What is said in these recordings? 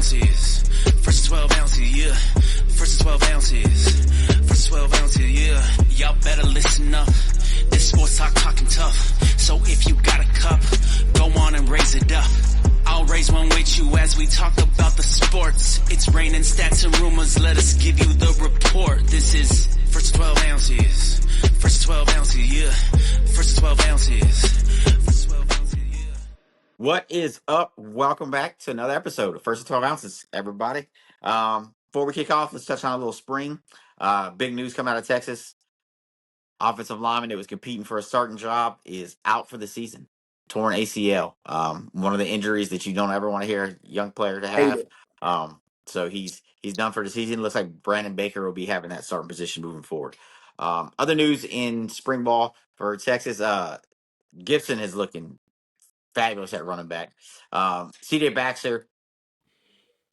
ounces. First 12 ounces, yeah. First 12 ounces. First 12 ounces, yeah. Y'all better listen up. This sports talking tough. So if you got a cup, go on and raise it up. I'll raise one with you as we talk about the sports. It's raining stats and rumors. Let us give you the report. This is First 12 ounces. First 12 ounces, yeah. First 12 ounces. First 12 ounces, yeah. What is up? Welcome back to another episode of First 12 Ounces, everybody. Before we kick off, let's touch on a little spring. Big news coming out of Texas. Offensive lineman that was competing for a starting job is out for the season. Torn ACL. One of the injuries that you don't ever want to hear a young player to have. So he's done for the season. Looks like Brandon Baker will be having that starting position moving forward. Other news in spring ball for Texas. Gibson is looking fabulous at running back. C.J. Baxter,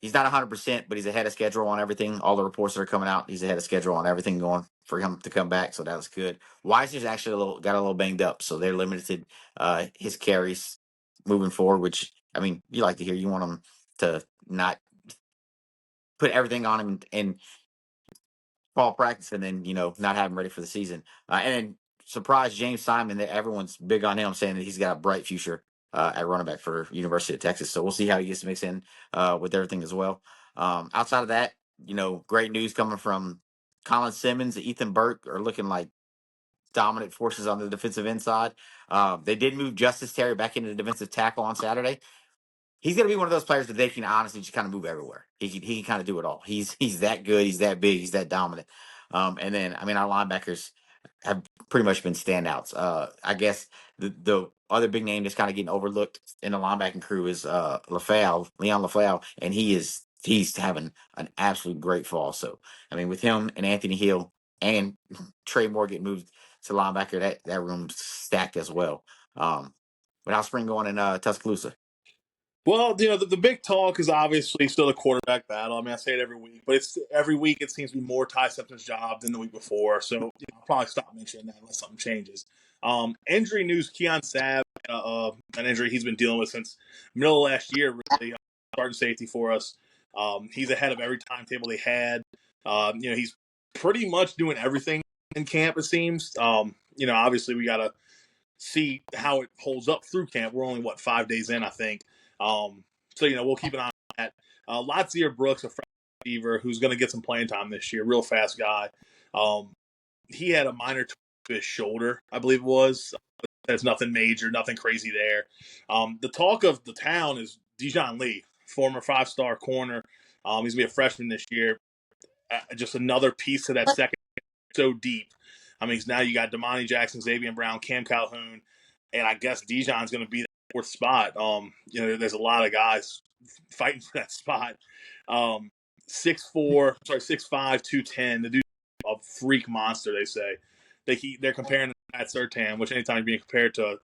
he's not 100%, but he's ahead of schedule on everything. All the reports that are coming out, he's ahead of schedule on everything going for him to come back, so that was good. Weiser's actually got a little banged up, so they're limited his carries moving forward, which, I mean, you like to hear. You want him to not put everything on him and fall practice and then, not have him ready for the season. And then surprise James Simon, that everyone's big on him, saying that he's got a bright future at running back for University of Texas. So we'll see how he gets mixed in with everything as well. Outside of that, great news coming from Colin Simmons, Ethan Burke are looking like dominant forces on the defensive end side. They did move Justice Terry back into the defensive tackle on Saturday. He's going to be one of those players that they can honestly just kind of move everywhere. He can kind of do it all. He's that good. He's that big. He's that dominant. And then, our linebackers have pretty much been standouts. I guess the other big name that's kind of getting overlooked in the linebacking crew is Leon LaFleur, and he's having an absolute great fall. So, with him and Anthony Hill and Trey Moore getting moved to linebacker, that room's stacked as well. But how's spring going in Tuscaloosa? Well, the big talk is obviously still the quarterback battle. I say it every week, but every week it seems to be more Ty Simpson's job than the week before. So I'll probably stop mentioning that unless something changes. Injury news: Keon Sabb, an injury he's been dealing with since middle of last year. Really, starting safety for us. He's ahead of every timetable they had. He's pretty much doing everything in camp. It seems. Obviously we got to see how it holds up through camp. We're only 5 days in, I think. So we'll keep an eye on that. Latsier Brooks, a freshman receiver who's going to get some playing time this year, real fast guy. He had a minor to his shoulder, I believe it was. There's nothing major, nothing crazy there. The talk of the town is Dijon Lee, former 5-star corner. He's going to be a freshman this year. Just another piece to that second, so deep. Now you got Damani Jackson, Xavier Brown, Cam Calhoun, and I guess Dijon's going to be fourth spot. There's a lot of guys fighting for that spot. 6'5", 210. The dude's a freak monster, they say. They're comparing to Matt Surtain, which anytime you're being compared to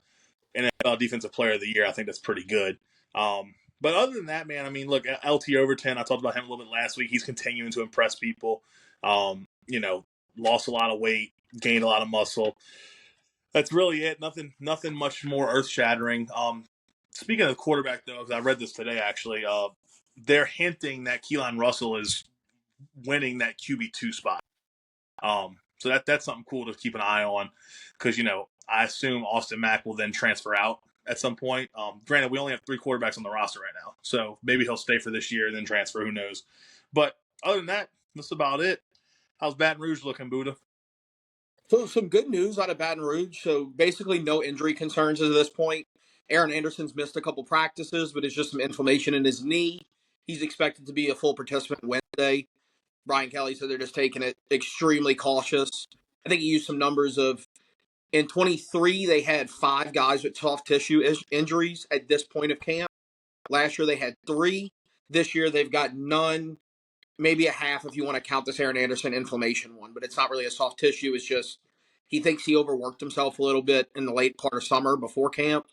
an NFL Defensive Player of the Year, I think that's pretty good. But other than that, man, look, LT Overton, I talked about him a little bit last week. He's continuing to impress people. Lost a lot of weight, gained a lot of muscle. That's really it. Nothing much more earth-shattering. Speaking of the quarterback, though, because I read this today, actually, they're hinting that Keelan Russell is winning that QB2 spot. So that's something cool to keep an eye on because, I assume Austin Mack will then transfer out at some point. Granted, we only have 3 quarterbacks on the roster right now, so maybe he'll stay for this year and then transfer. Who knows? But other than that, that's about it. How's Baton Rouge looking, Buddha? So some good news out of Baton Rouge. So basically no injury concerns at this point. Aaron Anderson's missed a couple practices, but it's just some inflammation in his knee. He's expected to be a full participant Wednesday. Brian Kelly said they're just taking it extremely cautious. I think he used some numbers of, in 23, they had 5 guys with soft tissue injuries at this point of camp. Last year they had 3. This year they've got none. Maybe a half if you want to count this Aaron Anderson inflammation one, but it's not really a soft tissue. It's just he thinks he overworked himself a little bit in the late part of summer before camp.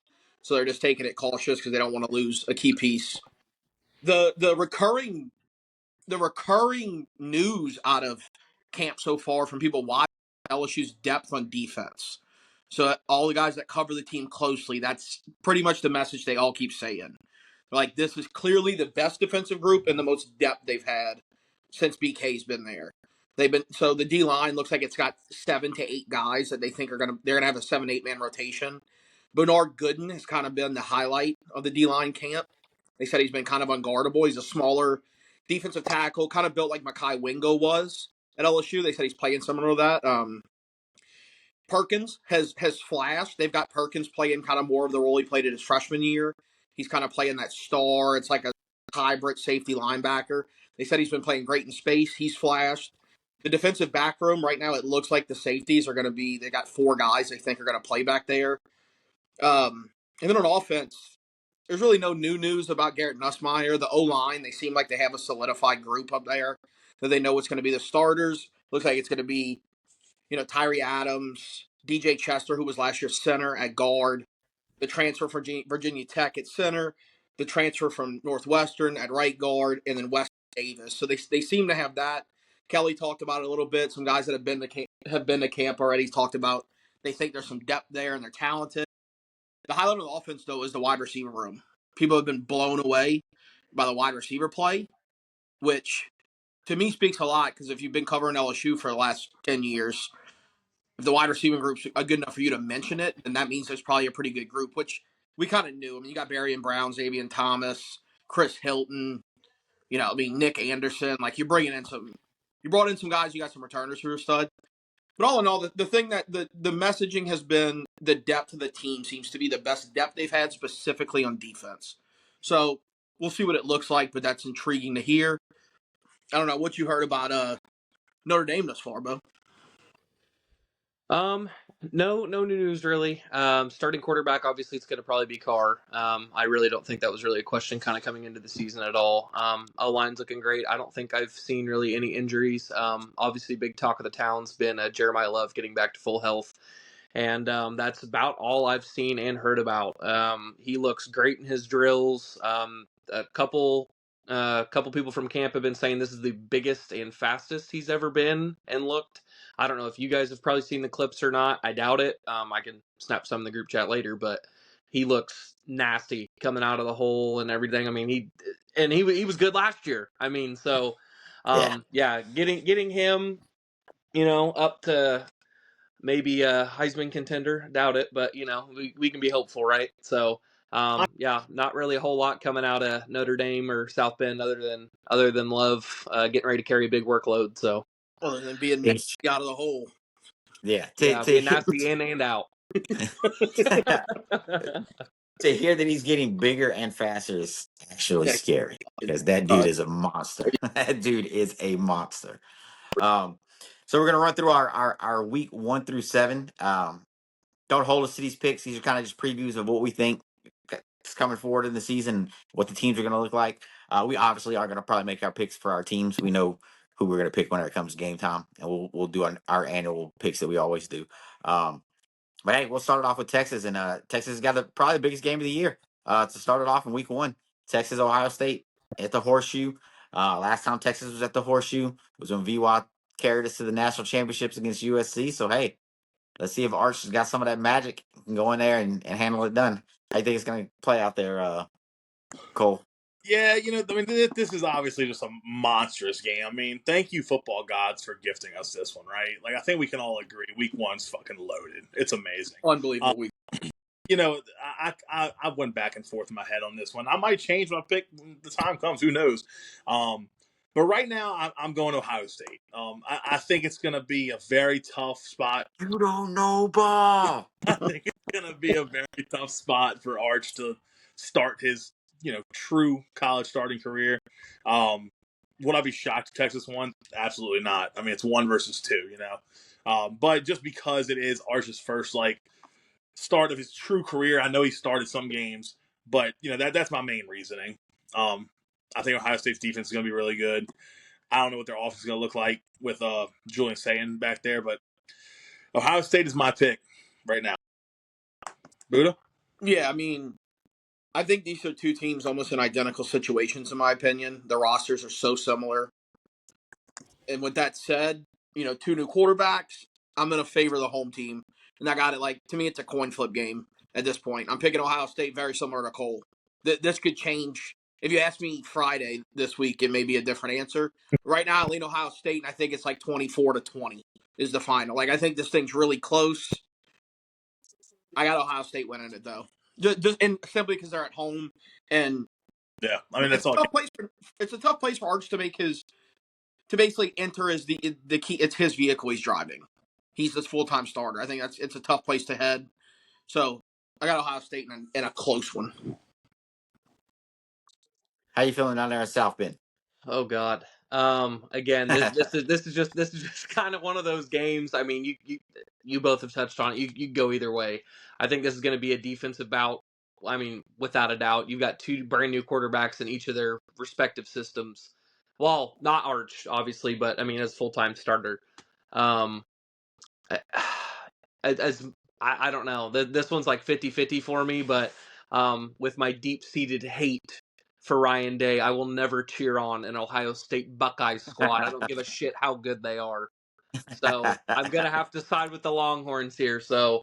So they're just taking it cautious because they don't want to lose a key piece. The recurring news out of camp so far from people watching LSU's depth on defense. So all the guys that cover the team closely, that's pretty much the message they all keep saying. Like, this is clearly the best defensive group and the most depth they've had since BK's been there. So the D line looks like it's got 7 to 8 guys that they think they're gonna have a 7-8 man rotation. Bernard Gooden has kind of been the highlight of the D line camp. They said he's been kind of unguardable. He's a smaller defensive tackle, kind of built like Mekhi Wingo was at LSU. They said he's playing similar to that. Perkins has flashed. They've got Perkins playing kind of more of the role he played in his freshman year. He's kind of playing that star. It's like a hybrid safety linebacker. They said he's been playing great in space. He's flashed. The defensive back room right now, it looks like the safeties are going to be. They got 4 guys they think are going to play back there. And then on offense, there's really no new news about Garrett Nussmeier. The O-line, they seem like they have a solidified group up there that they know what's going to be the starters. Looks like it's going to be, Tyree Adams, DJ Chester, who was last year's center at guard, the transfer from Virginia Tech at center, the transfer from Northwestern at right guard, and then West Davis. So they seem to have that. Kelly talked about it a little bit. Some guys that have been to camp already talked about they think there's some depth there and they're talented. The highlight of the offense, though, is the wide receiver room. People have been blown away by the wide receiver play, which to me speaks a lot because if you've been covering LSU for the last 10 years, if the wide receiving group's good enough for you to mention it, then that means there's probably a pretty good group, which we kind of knew. I mean, you got Barry and Brown, Xavier Thomas, Chris Hilton, Nick Anderson. Like, you brought in some guys, you got some returners who are stud. But all in all, the thing that the messaging has been the depth of the team seems to be the best depth they've had specifically on defense. So we'll see what it looks like, but that's intriguing to hear. I don't know what you heard about Notre Dame thus far, Bo. No new news really. Starting quarterback, obviously it's going to probably be Carr. I really don't think that was really a question kind of coming into the season at all. O-line's looking great. I don't think I've seen really any injuries. Obviously big talk of the town's been Jeremiah Love getting back to full health. And that's about all I've seen and heard about. He looks great in his drills. A couple people from camp have been saying this is the biggest and fastest he's ever been and looked. I don't know if you guys have probably seen the clips or not. I doubt it. I can snap some in the group chat later, but he looks nasty coming out of the hole and everything. I mean, he was good last year. I mean, so getting him, up to maybe a Heisman contender. Doubt it, but we can be hopeful, right? So not really a whole lot coming out of Notre Dame or South Bend other than Love getting ready to carry a big workload. So Other than being nasty out of the hole. Yeah, being nasty in and out. To hear that he's getting bigger and faster is actually scary because that dude is a monster. That dude is a monster. So we're gonna run through our week 1 through 7. Don't hold us to these picks. These are kind of just previews of what we think is coming forward in the season, what the teams are gonna look like. We obviously are gonna probably make our picks for our teams. We know who we're gonna pick whenever it comes to game time, and we'll do our annual picks that we always do. But hey, we'll start it off with Texas, and Texas has got probably the biggest game of the year to start it off in week 1. Texas, Ohio State at the Horseshoe. Last time Texas was at the Horseshoe was when VWA carried us to the national championships against USC. So hey, let's see if Arch has got some of that magic and can go in there and handle it done. How do you think it's going to play out there, Cole? Yeah, this is obviously just a monstrous game. I mean, thank you, football gods, for gifting us this one, right? Like, I think we can all agree, week 1's fucking loaded. It's amazing. Unbelievable week. I went back and forth in my head on this one. I might change my pick when the time comes. Who knows? But right now, I'm going to Ohio State. I think it's going to be a very tough spot. You don't know ball. I think it's going to be a very tough spot for Arch to start his true college starting career. Would I be shocked if Texas won? Absolutely not. I mean, it's 1 versus 2, but just because it is Arch's first start of his true career, I know he started some games, but that's my main reasoning. I think Ohio State's defense is going to be really good. I don't know what their offense is going to look like with Julian Sayin back there, but Ohio State is my pick right now. Buddha? Yeah, I mean, I think these are 2 teams almost in identical situations, in my opinion. The rosters are so similar. And with that said, 2 new quarterbacks, I'm going to favor the home team. And I got it, to me, it's a coin flip game at this point. I'm picking Ohio State very similar to Cole. This could change. If you ask me Friday this week, it may be a different answer. Right now, I lean Ohio State, and I think it's like 24-20 is the final. Like, I think this thing's really close. I got Ohio State winning it, though. Just and simply because they're at home. And Yeah, I mean, that's all. It's a tough place for Arch to make to basically enter as the key. It's his vehicle he's driving. He's this full-time starter. I think it's a tough place to head. So I got Ohio State in a close one. How you feeling down there in South Bend? Oh God. Again, this is just kind of one of those games. I mean, you both have touched on it. You go either way. I think this is going to be a defensive bout. I mean, without a doubt, you've got two brand new quarterbacks in each of their respective systems. Well, not Arch, obviously, but I mean, as full-time starter. Um, as I don't know. This one's like 50-50 for me, but with my deep-seated hate for Ryan Day, I will never cheer on an Ohio State Buckeyes squad. I don't give a shit how good they are. So I'm going to have to side with the Longhorns here. So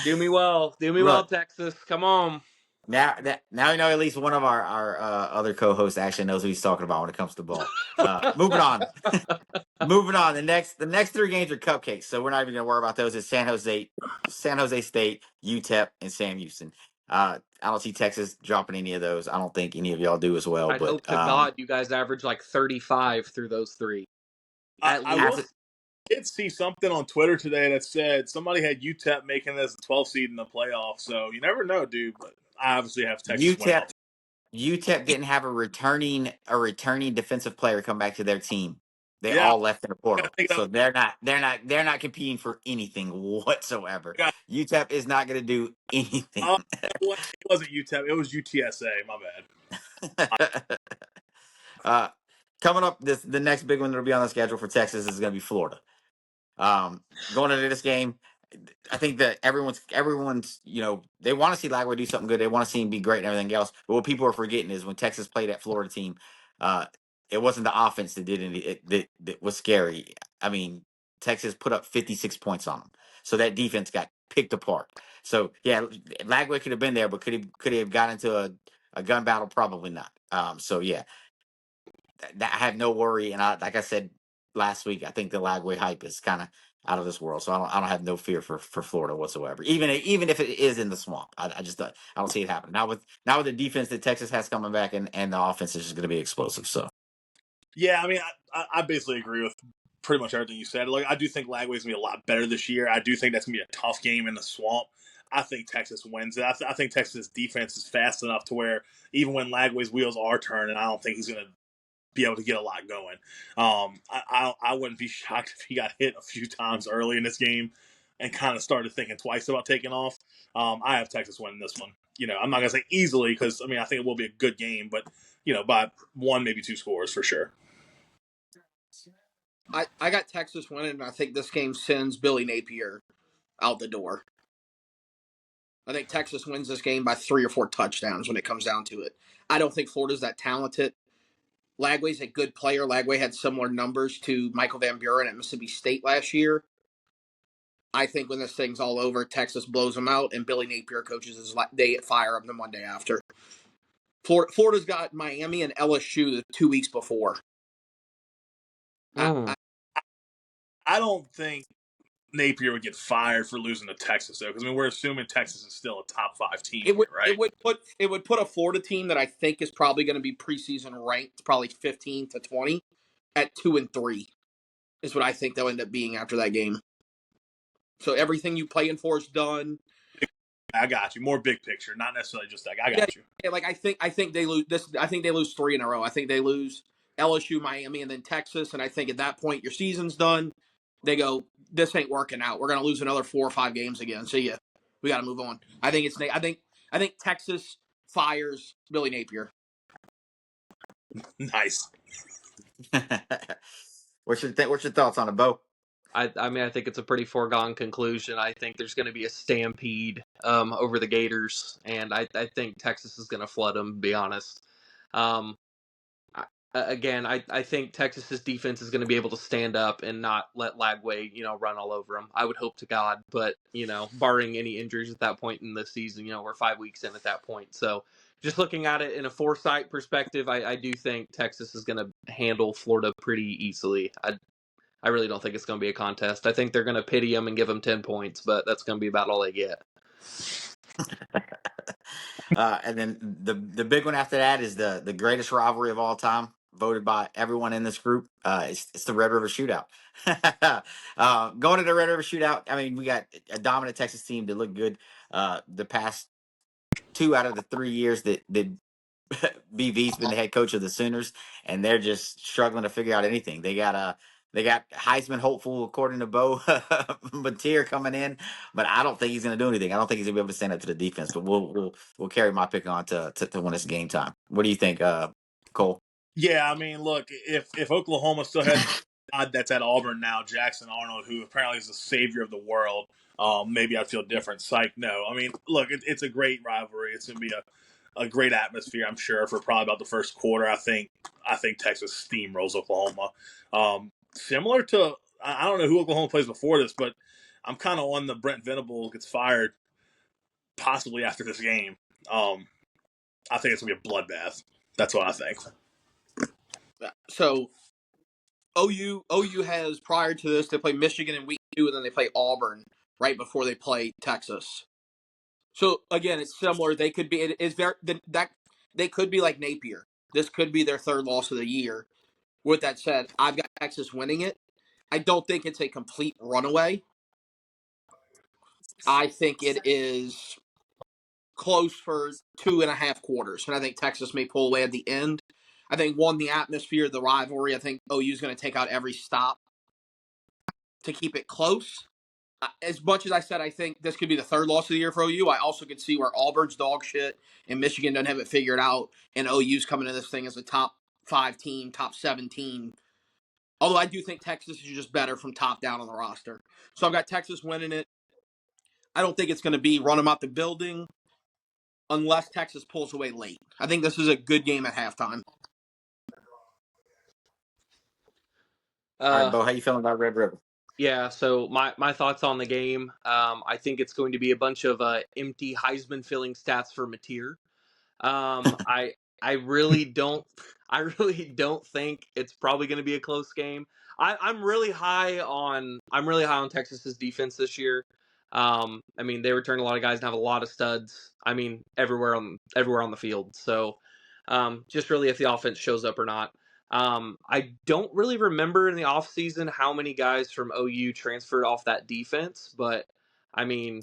do me well. Do me well, Texas. Come on. Now we know at least one of our other co-hosts actually knows what he's talking about when it comes to ball. Moving on. Moving on. The next three games are cupcakes, so we're not even gonna worry about those. It's San Jose State, UTEP, and Sam Houston. I don't see Texas dropping any of those. I don't think any of y'all do as well. I'd but hope to God you guys average like 35 through those three. I did see something on Twitter today that said somebody had UTEP making this a 12 seed in the playoffs. So you never know, dude. But I obviously have Texas winning. UTEP didn't have a returning defensive player come back to their team. They all left in the portal, so they're not competing for anything whatsoever. UTEP is not going to do anything. It wasn't UTEP; it was UTSA. My bad. Coming up, the next big one that'll be on the schedule for Texas is going to be Florida. Going into this game, I think that everyone's they want to see Lagway do something good. They want to see him be great and everything else. But what people are forgetting is when Texas played that Florida team, it wasn't the offense that did it that was scary. I mean, Texas put up 56 points on them, so that defense got picked apart. So yeah, Lagway could have been there, but could he have gotten into a gun battle? Probably not. So yeah, I have no worry, and like I said last week, I think the Lagway hype is kind of out of this world. So I don't have no fear for Florida whatsoever. Even if it is in the swamp, I don't see it happening. Now with the defense that Texas has coming back and the offense is just going to be explosive. So yeah, I mean, I basically agree with pretty much everything you said. Like, I do think Lagway's gonna be a lot better this year. I do think that's gonna be a tough game in the swamp. I think Texas wins it. I think Texas' defense is fast enough to where even when Lagway's wheels are turning, I don't think he's gonna be able to get a lot going. I wouldn't be shocked if he got hit a few times early in this game and kind of started thinking twice about taking off. I have Texas winning this one. I'm not gonna say easily because I think it will be a good game, but by one, maybe two scores for sure. I got Texas winning, and I think this game sends Billy Napier out the door. I think Texas wins this game by 3 or 4 touchdowns when it comes down to it. I don't think Florida's that talented. Lagway's a good player. Lagway had similar numbers to Michael Van Buren at Mississippi State last year. I think when this thing's all over, Texas blows them out, and Billy Napier coaches his day at fire of them one day after. Florida's got Miami and LSU the 2 weeks before. I don't think Napier would get fired for losing to Texas, though, because we're assuming Texas is still a top 5 team, right? It would put a Florida team that I think is probably going to be preseason ranked, probably 15 to 20, at 2-3, is what I think they'll end up being after that game. So everything you playing for is done. I got you. More big picture, not necessarily just like I got you. Yeah, like I think they lose this. I think they lose 3 in a row. I think they lose LSU, Miami, and then Texas. And I think at that point your season's done. They go, this ain't working out. We're gonna lose another 4 or 5 games again. So yeah, we got to move on. I think Texas fires Billy Napier. Nice. What's your thoughts on it, Bo? I think it's a pretty foregone conclusion. I think there's going to be a stampede over the Gators, and I think Texas is going to flood them, to be honest. I think Texas's defense is going to be able to stand up and not let Lagway, run all over them. I would hope to God, but, barring any injuries at that point in the season, we're 5 weeks in at that point. So just looking at it in a foresight perspective, I do think Texas is going to handle Florida pretty easily. I really don't think it's going to be a contest. I think they're going to pity them and give them 10 points, but that's going to be about all they get. And then the big one after that is the greatest rivalry of all time, voted by everyone in this group. It's the Red River Shootout. Going to the Red River Shootout, I mean, we got a dominant Texas team that looked good the past 2 out of the 3 years that BV's been the head coach of the Sooners, and they're just struggling to figure out anything. They got Heisman hopeful according to Bo Mateer coming in, but I don't think he's going to do anything. I don't think he's going to be able to stand up to the defense. But we'll carry my pick on to when it's game time. What do you think, Cole? Yeah, I mean, look, if Oklahoma still has God that's at Auburn now, Jackson Arnold, who apparently is the savior of the world, maybe I'd feel different. Psych, no. I mean, look, it's a great rivalry. It's going to be a great atmosphere, I'm sure, for probably about the first quarter. I think Texas steamrolls Oklahoma. Similar to, I don't know who Oklahoma plays before this, but I'm kind of on the Brent Venable gets fired possibly after this game. I think it's going to be a bloodbath. That's what I think. So OU has, prior to this, they play Michigan in week 2, and then they play Auburn right before they play Texas. So again, it's similar. They could be they could be like Napier. This could be their third loss of the year. With that said, I've got Texas winning it. I don't think it's a complete runaway. I think it is close for 2.5 quarters, and I think Texas may pull away at the end. I think, one, the atmosphere, the rivalry, I think OU is going to take out every stop to keep it close. As much as I said I think this could be the third loss of the year for OU, I also could see where Auburn's dog shit and Michigan doesn't have it figured out, and OU's coming to this thing as a top 5 team, top 7 team. Although I do think Texas is just better from top down on the roster. So I've got Texas winning it. I don't think it's going to be run them out the building unless Texas pulls away late. I think this is a good game at halftime. All right, Bo, how you feeling about Red River? Yeah, so my thoughts on the game, I think it's going to be a bunch of empty Heisman filling stats for Mateer. I really don't think it's probably going to be a close game. I'm really high on Texas's defense this year. I mean, they return a lot of guys and have a lot of studs. I mean, everywhere on the field. So, just really if the offense shows up or not. I don't really remember in the offseason how many guys from OU transferred off that defense, but I mean,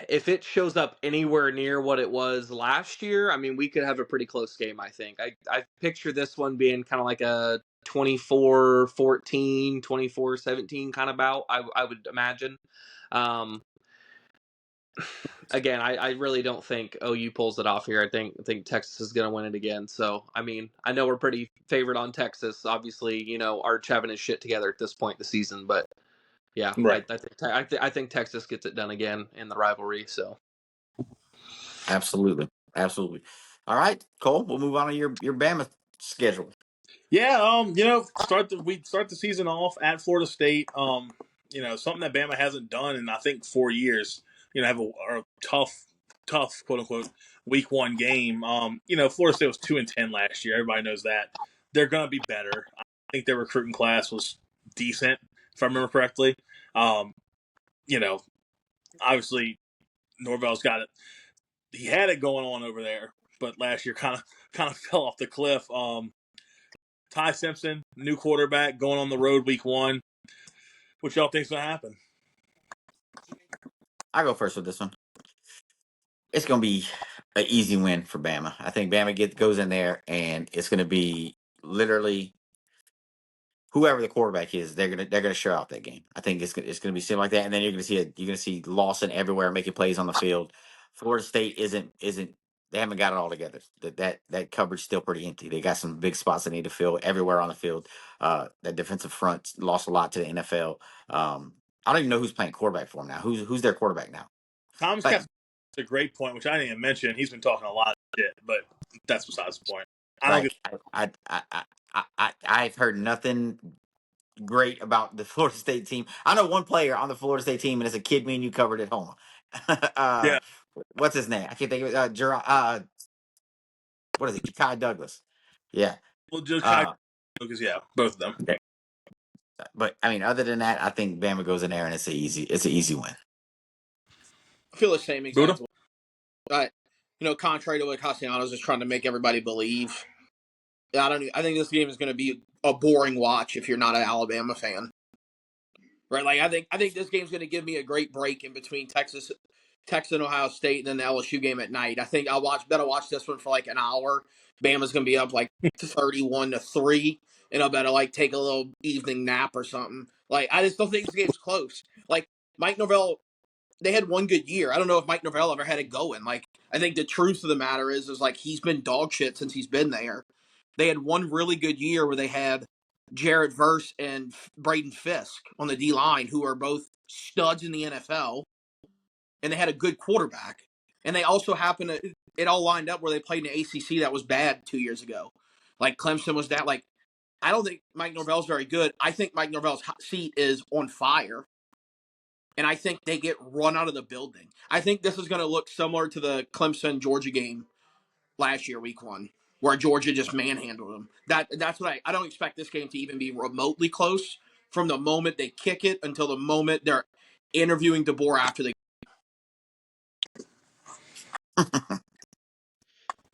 if it shows up anywhere near what it was last year, I mean, we could have a pretty close game, I think. I picture this one being kind of like a 24-14, 24-17 kind of bout, I would imagine. Again, I really don't think OU pulls it off here. I think Texas is going to win it again. So, I mean, I know we're pretty favored on Texas. Obviously, Arch having his shit together at this point in the season, but yeah, Right. I think Texas gets it done again in the rivalry. So, Absolutely. All right, Cole, we'll move on to your Bama schedule. Yeah, start the season off at Florida State. Something that Bama hasn't done in I think 4 years. Have a tough quote unquote week 1 game. Florida State was 2-10 last year. Everybody knows that. They're gonna be better. I think their recruiting class was decent, if I remember correctly. Obviously Norvell's got it. He had it going on over there, but last year kind of fell off the cliff. Ty Simpson, new quarterback, going on the road week 1. What y'all think's gonna happen? I'll go first with this one. It's going to be an easy win for Bama. I think Bama goes in there, and it's going to be literally whoever the quarterback is. They're gonna show out that game. I think it's gonna be something like that, and then you're gonna see Lawson everywhere making plays on the field. Florida State isn't they haven't got it all together. That cupboard's still pretty empty. They got some big spots they need to fill everywhere on the field. That defensive front lost a lot to the NFL. I don't even know who's playing quarterback for them now. Who's their quarterback now? Thomas Castle's a great point, which I didn't even mention. He's been talking a lot of shit, but that's besides the point. I've heard nothing great about the Florida State team. I know one player on the Florida State team, and it's a kid me and you covered at home. Yeah. what's his name? I can't think of it. What is it? Ja'Kai Douglas. Yeah. Well, just kind Uh, because both of them. but I mean, other than that, I think Bama goes in there and it's an easy win. I feel the same Buddha? exact way. But, contrary to what Castellanos is trying to make everybody believe, I think this game is going to be a boring watch if you're not an Alabama fan. Right? Like I think this game's going to give me a great break in between Texas and Ohio State and then the LSU game at night. I think I'll watch this one for like an hour. Bama's going to be up like 31-3, and I'll better like take a little evening nap or something. Like I just don't think this game's close. Like Mike Norvell, they had one good year. I don't know if Mike Norvell ever had it going. Like I think the truth of the matter is like he's been dog shit since he's been there. They had one really good year where they had Jarrett Verse and Braden Fisk on the D line, who are both studs in the NFL, and they had a good quarterback. And they also happened to, it all lined up where they played in the ACC that was bad 2 years ago. Like Clemson was that. Like I don't think Mike Norvell's very good. I think Mike Norvell's hot seat is on fire. And I think they get run out of the building. I think this is going to look similar to the Clemson-Georgia game last year, week 1, where Georgia just manhandled them. That's what I don't expect this game to even be remotely close from the moment they kick it until the moment they're interviewing DeBoer after the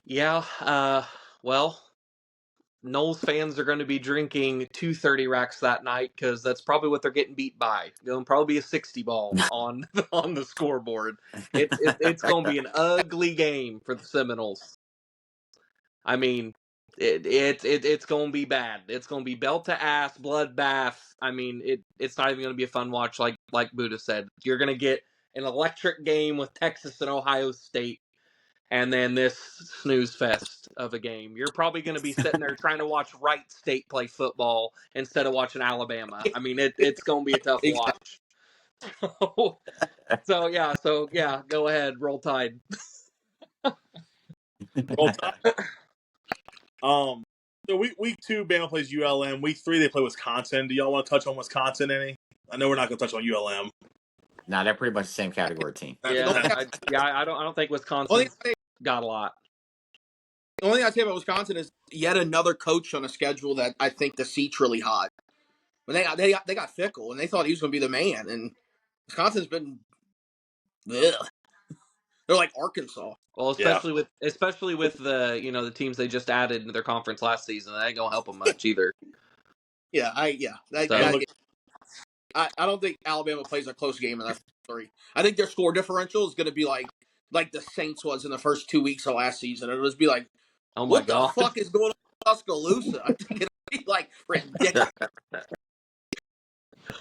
Yeah, well, Knowles fans are going to be drinking 230 racks that night because that's probably what they're getting beat by. It'll probably be a 60 ball on the scoreboard. It's going to be an ugly game for the Seminoles. I mean, it's going to be bad. It's going to be belt to ass, bloodbath. I mean, it's not even going to be a fun watch like Buddha said. You're going to get an electric game with Texas and Ohio State, and then this snooze fest of a game. You're probably going to be sitting there trying to watch Wright State play football instead of watching Alabama. I mean, it's going to be a tough watch. So yeah, go ahead, roll Tide. Roll Tide. So week 2, Bama plays ULM. Week 3, they play Wisconsin. Do y'all want to touch on Wisconsin any? I know we're not going to touch on ULM. Nah, they're pretty much the same category team. Yeah, I don't think Wisconsin got a lot. The only thing I'd say about Wisconsin is yet another coach on a schedule that I think the seat's really hot. But they got Fickle, and they thought he was going to be the man, and Wisconsin's been ugh. They're like Arkansas. Well, especially with the the teams they just added into their conference last season, that ain't gonna help them much either. I don't think Alabama plays a close game in that 3. I think their score differential is going to be like the Saints was in the first 2 weeks of last season. It'll just be like, oh my what God. the fuck is going on in Tuscaloosa? I think it'll be like ridiculous.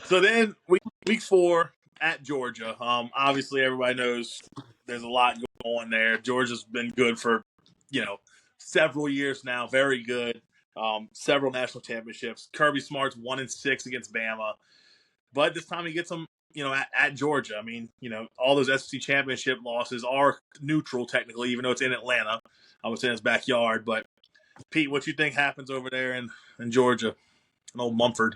So then week 4 at Georgia. Obviously everybody knows there's a lot going on there. Georgia's been good for several years now, very good. Several national championships. Kirby Smart's 1-6 against Bama, but this time he gets them at Georgia. I mean, all those SEC championship losses are neutral technically, even though it's in Atlanta. I would say it's backyard. But Pete, what you think happens over there in Georgia, in old Mumford?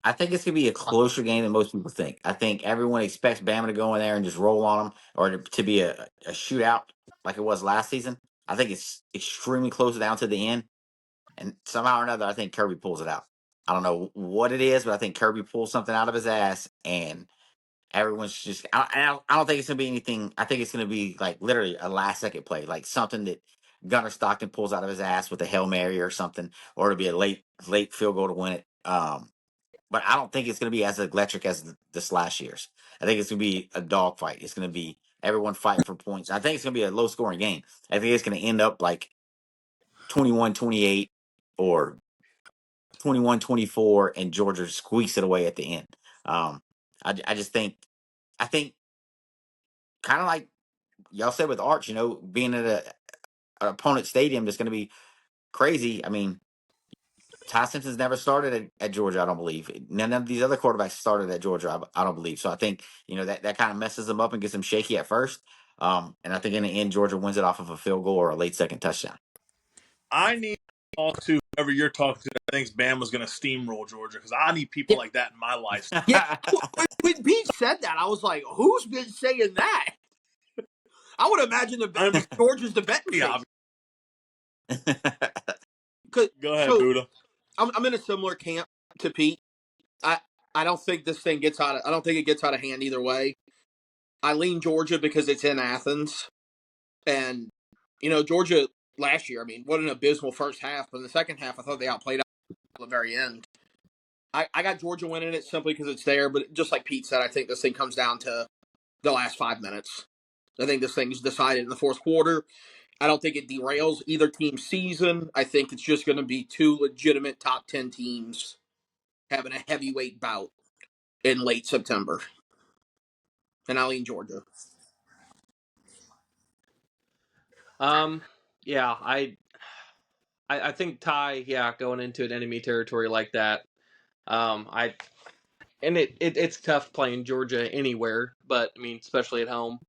I think it's going to be a closer game than most people think. I think everyone expects Bama to go in there and just roll on them, or to be a shootout like it was last season. I think it's extremely close down to the end, and somehow or another, I think Kirby pulls it out. I don't know what it is, but I think Kirby pulls something out of his ass, and everyone's just. I don't think it's going to be anything. I think it's going to be like literally a last-second play, like something that Gunnar Stockton pulls out of his ass with a Hail Mary or something, or it'll be a late field goal to win it. But I don't think it's going to be as electric as this last year's. I think it's going to be a dogfight. It's going to be everyone fighting for points. I think it's going to be a low-scoring game. I think it's going to end up like 21-28 or 21-24, and Georgia squeaks it away at the end. I think kind of like y'all said with Arch, being at an opponent stadium that's going to be crazy. I mean, Ty Simpson's never started at Georgia, I don't believe. None of these other quarterbacks started at Georgia, I don't believe. So I think, that kind of messes them up and gets them shaky at first. And I think in the end, Georgia wins it off of a field goal or a late second touchdown. I need to talk to whoever you're talking to that thinks Bama's going to steamroll Georgia, because I need people like that in my life. Yeah, when Pete said that, I was like, who's been saying that? I would imagine Georgia's the betting Yeah, state. go ahead, So Buddha. I'm in a similar camp to Pete. I don't think this thing gets out of. I don't think it gets out of hand either way. I lean Georgia because it's in Athens, and Georgia last year. I mean, what an abysmal first half, but in the second half, I thought they outplayed at the very end. I got Georgia winning it simply because it's there, but just like Pete said, I think this thing comes down to the last 5 minutes. I think this thing's decided in the fourth quarter. I don't think it derails either team's season. I think it's just going to be two legitimate top 10 teams having a heavyweight bout in late September. And I lean Georgia. Yeah, I think Ty, going into an enemy territory like that. It's tough playing Georgia anywhere, but I mean, especially at home.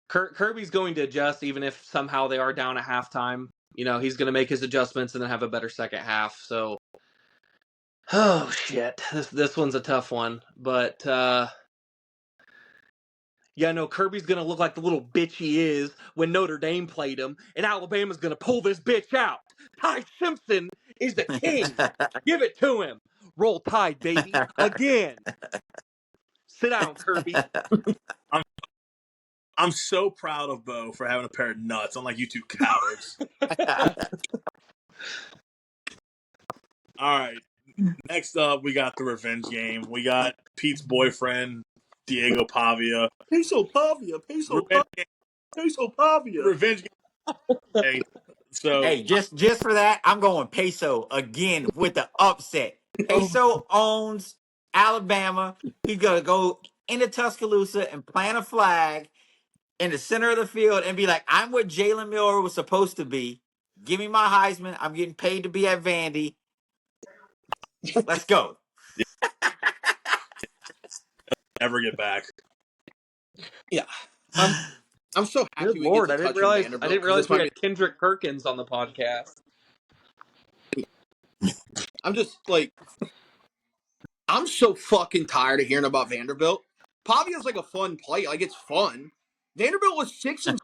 Kirby's going to adjust, even if somehow they are down at halftime. He's going to make his adjustments and then have a better second half. So, oh shit, this one's a tough one, but Kirby's going to look like the little bitch he is when Notre Dame played him, and Alabama's going to pull this bitch out. Ty Simpson is the king. Give it to him. Roll Tide, baby, again. Sit down, Kirby. I'm so proud of Bo for having a pair of nuts, unlike you two cowards. All right. Next up, we got the revenge game. We got Pete's boyfriend, Diego Pavia. Peso Pavia. Revenge game. Okay. So, Hey, just for that, I'm going Peso again with the upset. Peso owns Alabama. He's gonna go into Tuscaloosa and plant a flag in the center of the field and be like, "I'm what Jalen Miller was supposed to be. Give me my Heisman. I'm getting paid to be at Vandy. Let's go." never get back. Yeah. I'm so happy Good we Lord, get I to didn't touch realize on Vanderbilt. we had Kendrick Perkins on the podcast. I'm just like, I'm so fucking tired of hearing about Vanderbilt. Pavia's like a fun play. Like, it's fun. Vanderbilt was 6-6.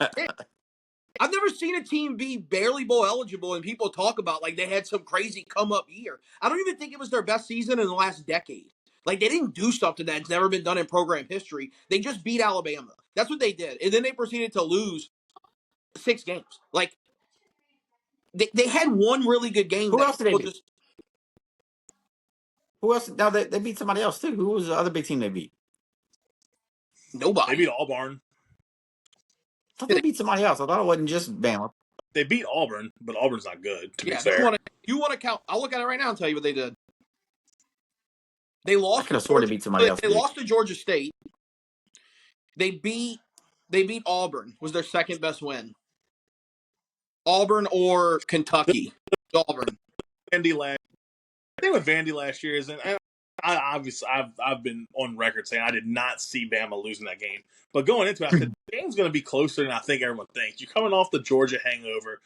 I've never seen a team be barely bowl eligible and people talk about like they had some crazy come up year. I don't even think it was their best season in the last decade. Like, they didn't do something that's never been done in program history. They just beat Alabama. That's what they did. And then they proceeded to lose 6 games. Like, they had one really good game. Who else did they beat? Who else? No, they beat somebody else too. Who was the other big team they beat? Nobody. They beat Auburn. I thought they beat somebody else. I thought it wasn't just Bama. They beat Auburn, but Auburn's not good, to be fair. You want to count? I'll look at it right now and tell you what they did. They lost. I could have sworn they beat somebody else. They lost to Georgia State. They beat Auburn. Was their second best win. Auburn or Kentucky? Auburn. Vandy last year is, and I obviously I've been on record saying I did not see Bama losing that game. But going into it, I said the game's going to be closer than I think everyone thinks. You're coming off the Georgia hangover.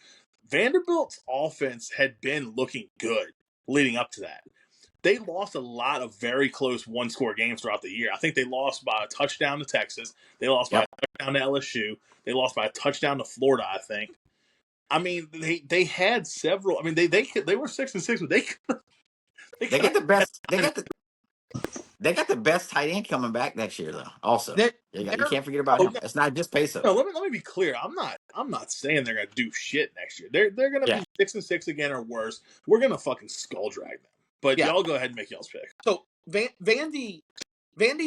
Vanderbilt's offense had been looking good leading up to that. They lost a lot of very close one-score games throughout the year. I think they lost by a touchdown to Texas. They lost by a touchdown to LSU. They lost by a touchdown to Florida, I think. I mean, they had several. I mean, they were 6-6, but they got the best. They got the best tight end coming back next year, though. Also, you can't forget about him. It's not just Peso. No, let me be clear. I'm not saying they're gonna do shit next year. They're gonna be 6-6 again or worse. We're gonna fucking skull drag them. But y'all go ahead and make y'all's pick. So Vandy's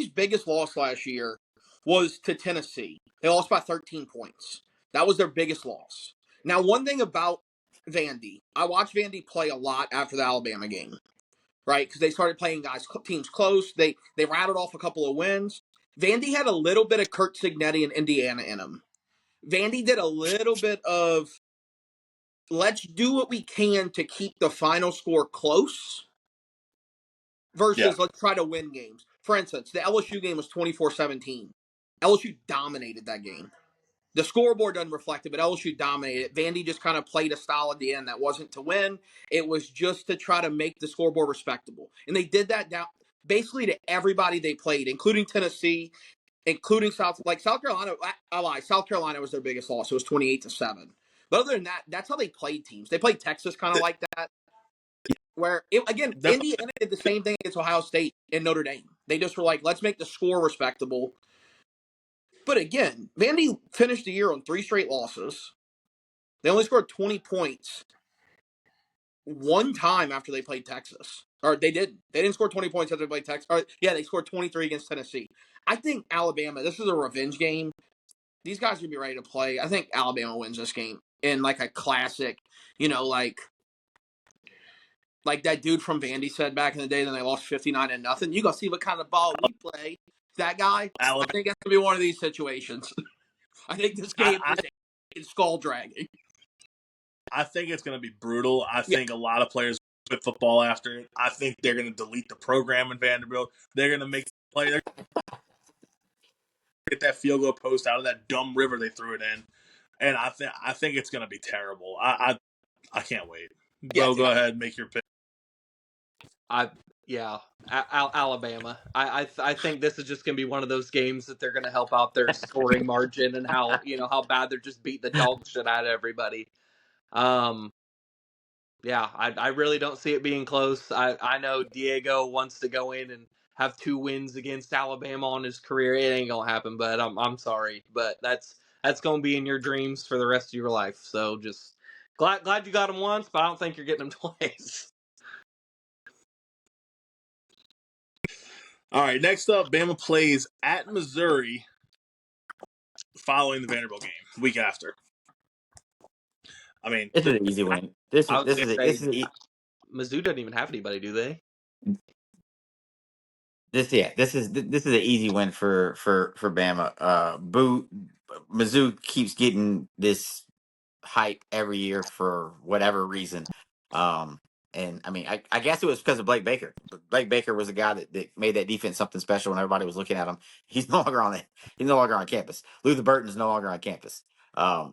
biggest loss last year was to Tennessee. They lost by 13 points. That was their biggest loss. Now, one thing about Vandy, I watched Vandy play a lot after the Alabama game, right? Because they started playing teams close. They rattled off a couple of wins. Vandy had a little bit of Kurt Cignetti and Indiana in them. Vandy did a little bit of, let's do what we can to keep the final score close versus let's try to win games. For instance, the LSU game was 24-17. LSU dominated that game. The scoreboard doesn't reflect it, but LSU dominated. Vandy just kind of played a style at the end that wasn't to win. It was just to try to make the scoreboard respectable. And they did that down basically to everybody they played, including Tennessee. including South Carolina. I lie. South Carolina was their biggest loss. It was 28-7. But other than that, that's how they played teams. They played Texas kind of like that. Where again, That's Indiana did the same thing against Ohio State and Notre Dame. They just were like, let's make the score respectable. But again, Vandy finished the year on 3 straight losses. They only scored 20 points one time after they played Texas. Or they didn't. They didn't score 20 points after they played Texas. Or, yeah, they scored 23 against Tennessee. I think Alabama, this is a revenge game. These guys are going to be ready to play. I think Alabama wins this game in like a classic, like that dude from Vandy said back in the day, then they lost 59-0. You go see what kind of ball we play. That guy, I Alabama. think that's going to be one of these situations. I think this game is skull dragging. I think it's going to be brutal. I think a lot of players quit football after it. I think they're going to delete the program in Vanderbilt. They're going to make play. They're get that field goal post out of that dumb river they threw it in, and I think it's going to be terrible. I can't wait. Bo, go ahead, make your pick. Alabama. I think this is just going to be one of those games that they're going to help out their scoring margin and how bad they're just beating the dog shit out of everybody. I really don't see it being close. I know Diego wants to go in and have 2 wins against Alabama on his career. It ain't gonna happen, but I'm sorry, but that's gonna be in your dreams for the rest of your life. So just glad you got him once, but I don't think you're getting him twice. All right, next up, Bama plays at Missouri following the Vanderbilt game, week after. I mean, This is an easy win. This I is was this gonna is say this is Mizzou doesn't even have anybody, do they? this is an easy win for Bama. Mizzou keeps getting this hype every year for whatever reason. And I mean, I guess it was because of Blake Baker. Blake Baker was the guy that made that defense something special when everybody was looking at him. He's no longer on it. He's no longer on campus. Luther Burton's no longer on campus. I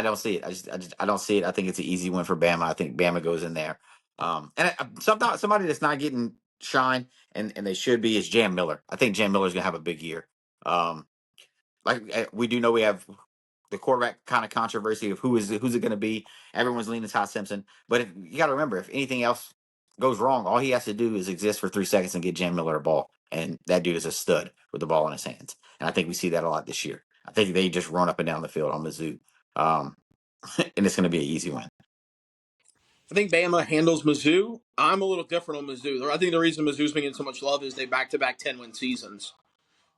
don't see it. I don't see it. I think it's an easy win for Bama. I think Bama goes in there. Somebody that's not getting shine and they should be is Jam Miller. I think Jam Miller's gonna have a big year. We do know we have the quarterback kind of controversy of who's it going to be. Everyone's leaning Todd Simpson, but you got to remember, if anything else goes wrong, all he has to do is exist for 3 seconds and get Jam Miller a ball, and that dude is a stud with the ball in his hands. And I think we see that a lot this year. I think they just run up and down the field on Mizzou, and it's going to be an easy win. I think Bama handles Mizzou. I'm a little different on Mizzou. I think the reason Mizzou's been getting so much love is they back-to-back 10-win seasons,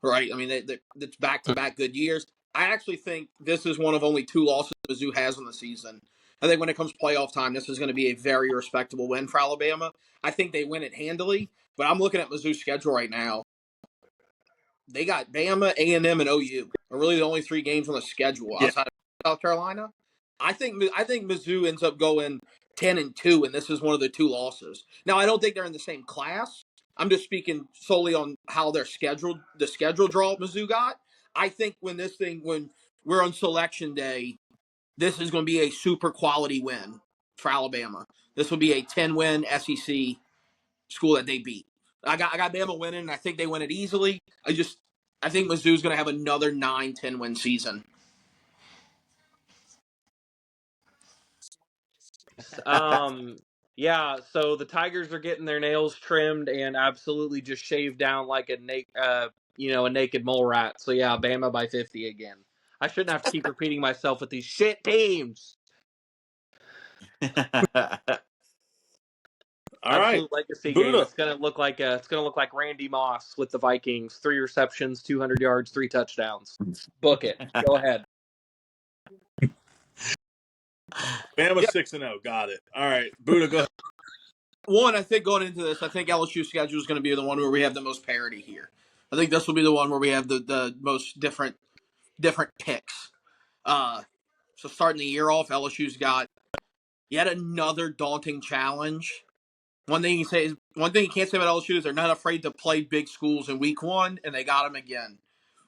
right? I mean, it's back-to-back good years. I actually think this is one of only 2 losses Mizzou has in the season. I think when it comes to playoff time, this is going to be a very respectable win for Alabama. I think they win it handily, but I'm looking at Mizzou's schedule right now. They got Bama, A&M, and OU are really the only 3 games on the schedule outside of South Carolina. I think Mizzou ends up going 10-2, and this is one of the 2 losses. Now, I don't think they're in the same class. I'm just speaking solely on how the schedule draw Mizzou got. I think when we're on selection day, this is going to be a super quality win for Alabama. This will be a 10-win SEC school that they beat. I got Bama winning, and I think they win it easily. I think Mizzou's going to have another 9-10 win season. So the Tigers are getting their nails trimmed and absolutely just shaved down like a naked mole rat. So yeah, Bama by 50 again. I shouldn't have to keep repeating myself with these shit teams. All right, absolute legacy Buddha. game. It's gonna look like Randy Moss with the Vikings. 3 receptions, 200 yards, 3 touchdowns. Book it. Go ahead. Bama 6-0. Got it. All right, Buddha, go ahead. One, I think going into this, I think LSU's schedule is going to be the one where we have the most parity here. I think this will be the one where we have the most different picks. So starting the year off, LSU's got yet another daunting challenge. One thing you can't say about LSU is they're not afraid to play big schools in week 1, and they got them again.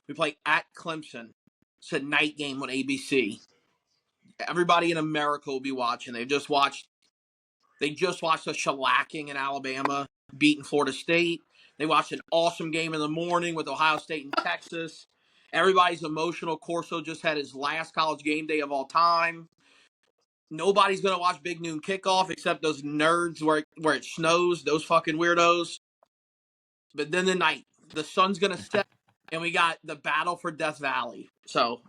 We play at Clemson. It's a night game on ABC. Everybody in America will be watching. They just watched a shellacking in Alabama, beating Florida State. They watched an awesome game in the morning with Ohio State and Texas. Everybody's emotional. Corso just had his last college game day of all time. Nobody's going to watch Big Noon Kickoff except those nerds where it snows, those fucking weirdos. But then the sun's going to set, and we got the battle for Death Valley. So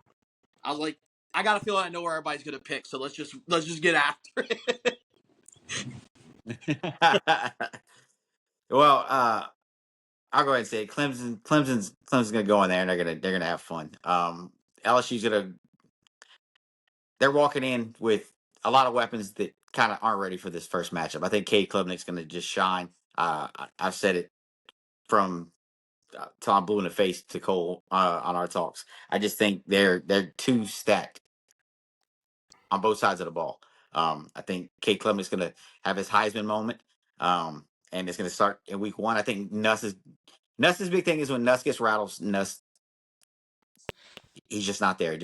I was like, I got a feeling I know where everybody's going to pick. So let's just get after it. Well, I'll go ahead and say it. Clemson's gonna go in there and they're gonna have fun. LSU's they're walking in with a lot of weapons that kind of aren't ready for this first matchup. I think Cade Klubnik's gonna just shine. I've said it from till I'm blue in the face to Cole on our talks. I just think they're too stacked on both sides of the ball. I think Cade Klubnik's gonna have his Heisman moment. And it's gonna start in week one. I think Nuss's big thing is when Nuss gets rattled, Nuss he's just not there. I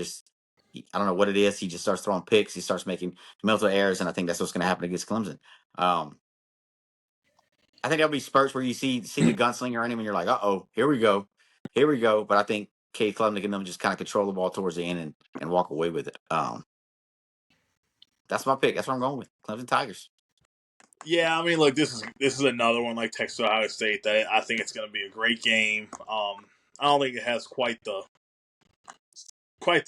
don't know what it is. He just starts throwing picks. He starts making mental errors, and I think that's what's going to happen against Clemson. I think there'll be spurts where you see the gunslinger in him, and you're like, "Uh-oh, here we go." But I think Cade Klubnik and them just kind of control the ball towards the end and walk away with it. That's my pick. That's what I'm going with. Clemson Tigers. Yeah, I mean, look, this is another one like Texas Ohio State that I think it's going to be a great game. I don't think it has quite the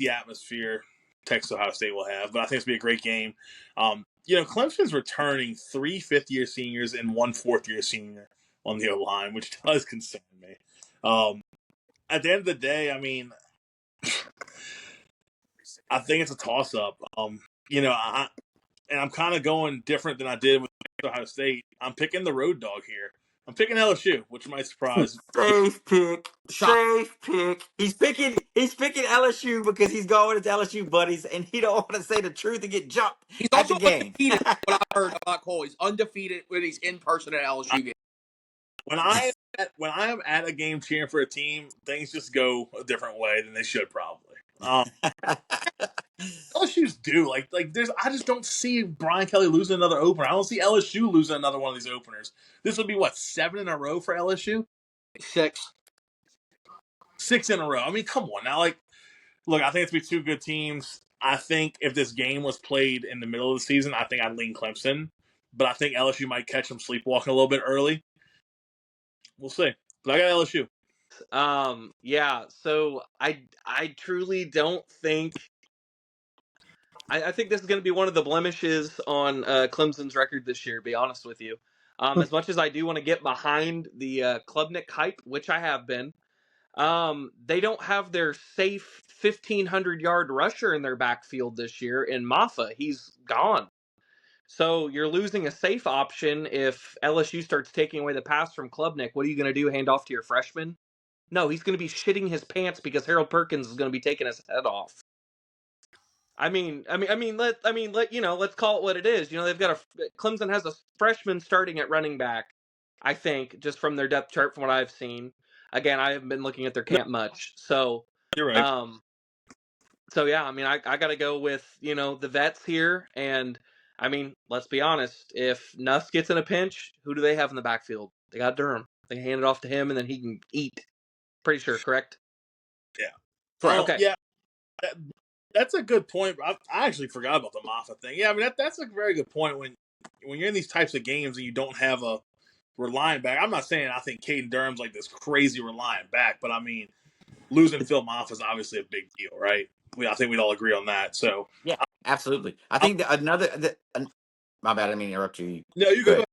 atmosphere Texas Ohio State will have, but I think it's going to be a great game. Clemson's returning 3 fifth-year seniors and 1 fourth-year senior on the O-line, which does concern me. At the end of the day, I mean, I think it's a toss-up. I'm kind of going different than I did with Ohio State. I'm picking the road dog here. I'm picking LSU, which might surprise. Safe pick. He's picking LSU because he's going with his LSU buddies, and he don't want to say the truth and get jumped He's at also the game. undefeated. What I heard about Cole, he's undefeated when he's in person at LSU game. When I am at a game cheering for a team, things just go a different way than they should probably. LSU's due. Like I just don't see Brian Kelly losing another opener. I don't see LSU losing another one of these openers. This would be 7 in a row for LSU? 6 in a row. I mean, come on now. Look, I think it's be two good teams. I think if this game was played in the middle of the season, I think I'd lean Clemson. But I think LSU might catch them sleepwalking a little bit early. We'll see. But I got LSU. Yeah, so I truly don't think I think this is going to be one of the blemishes on Clemson's record this year, to be honest with you. As much as I do want to get behind the Klubnik hype, which I have been, they don't have their safe 1,500-yard rusher in their backfield this year in Maffa. He's gone. So you're losing a safe option if LSU starts taking away the pass from Klubnik. What are you going to do, hand off to your freshman? No, he's going to be shitting his pants because Harold Perkins is going to be taking his head off. Let's call it what it is. They've got Clemson has a freshman starting at running back, I think, just from their depth chart from what I've seen. Again, I haven't been looking at their camp much. So, You're right. Yeah, I got to go with, the vets here. And, let's be honest. If Nuss gets in a pinch, who do they have in the backfield? They got Durham. They hand it off to him, and then he can eat. Pretty sure, correct? Yeah. Well, okay. Yeah. That's a good point. I actually forgot about the Maffa thing. Yeah, that's a very good point. When you're in these types of games and you don't have a relying back, I'm not saying I think Caden Durham's like this crazy relying back, but losing Phil Maffa is obviously a big deal, right? I think we'd all agree on that. So yeah, absolutely. I think my bad, I didn't mean to interrupt you. No, you go.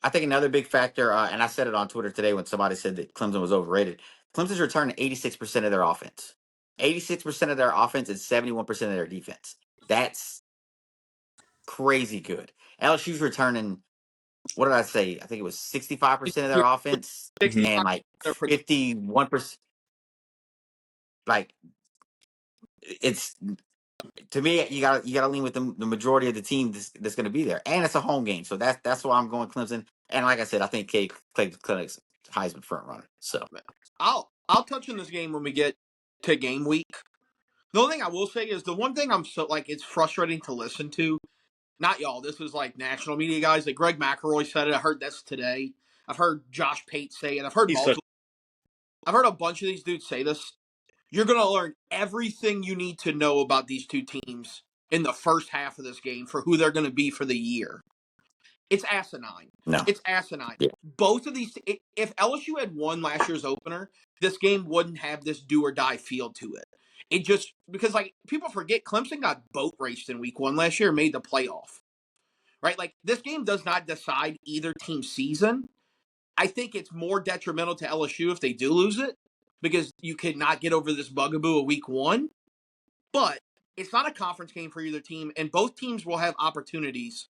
I think another big factor, and I said it on Twitter today when somebody said that Clemson was overrated. Clemson's returning 86% of their offense. 86% of their offense and 71% of their defense. That's crazy good. LSU's returning, what did I say? I think it was 65% of their offense and like 51%. Like, it's, to me, you gotta lean with the majority of the team that's going to be there, and it's a home game, so that's why I'm going Clemson. And like I said, I think Cade Klubnik's Heisman front runner. So I'll touch on this game when we get to game week. The only thing I will say is the one thing I'm so it's frustrating to listen to. Not y'all. This was national media guys. Greg McElroy said it. I heard this today. I've heard Josh Pate say, and I've heard I've heard a bunch of these dudes say this. You're going to learn everything you need to know about these two teams in the first half of this game for who they're going to be for the year. It's asinine. No. It's asinine. Yeah. Both of these, if LSU had won last year's opener, this game wouldn't have this do or die feel to it. It just, because like people forget Clemson got boat raced in week 1 last year and made the playoff, right? Like this game does not decide either team's season. I think it's more detrimental to LSU if they do lose it because you could not get over this bugaboo of week 1. But it's not a conference game for either team, and both teams will have opportunities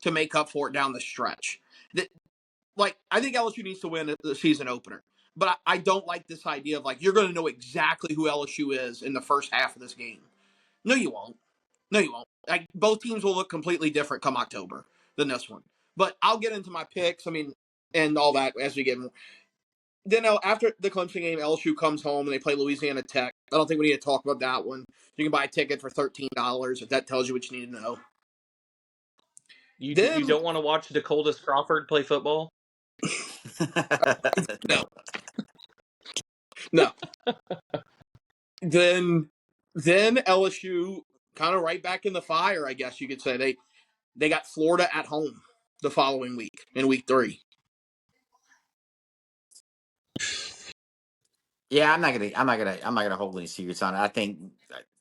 to make up for it down the stretch. I think LSU needs to win the season opener. But I don't like this idea of like you're going to know exactly who LSU is in the first half of this game. No, you won't. No, you won't. Like both teams will look completely different come October than this one. But I'll get into my picks. I mean, and all that as we get more. Then after the Clemson game, LSU comes home and they play Louisiana Tech. I don't think we need to talk about that one. You can buy a ticket for $13 if that tells you what you need to know. You Then don't want to watch Dakotas Crawford play football? no. No. Then LSU kind of right back in the fire, I guess you could say. They got Florida at home the following week in week 3. Yeah, I'm not gonna hold any secrets on it. I think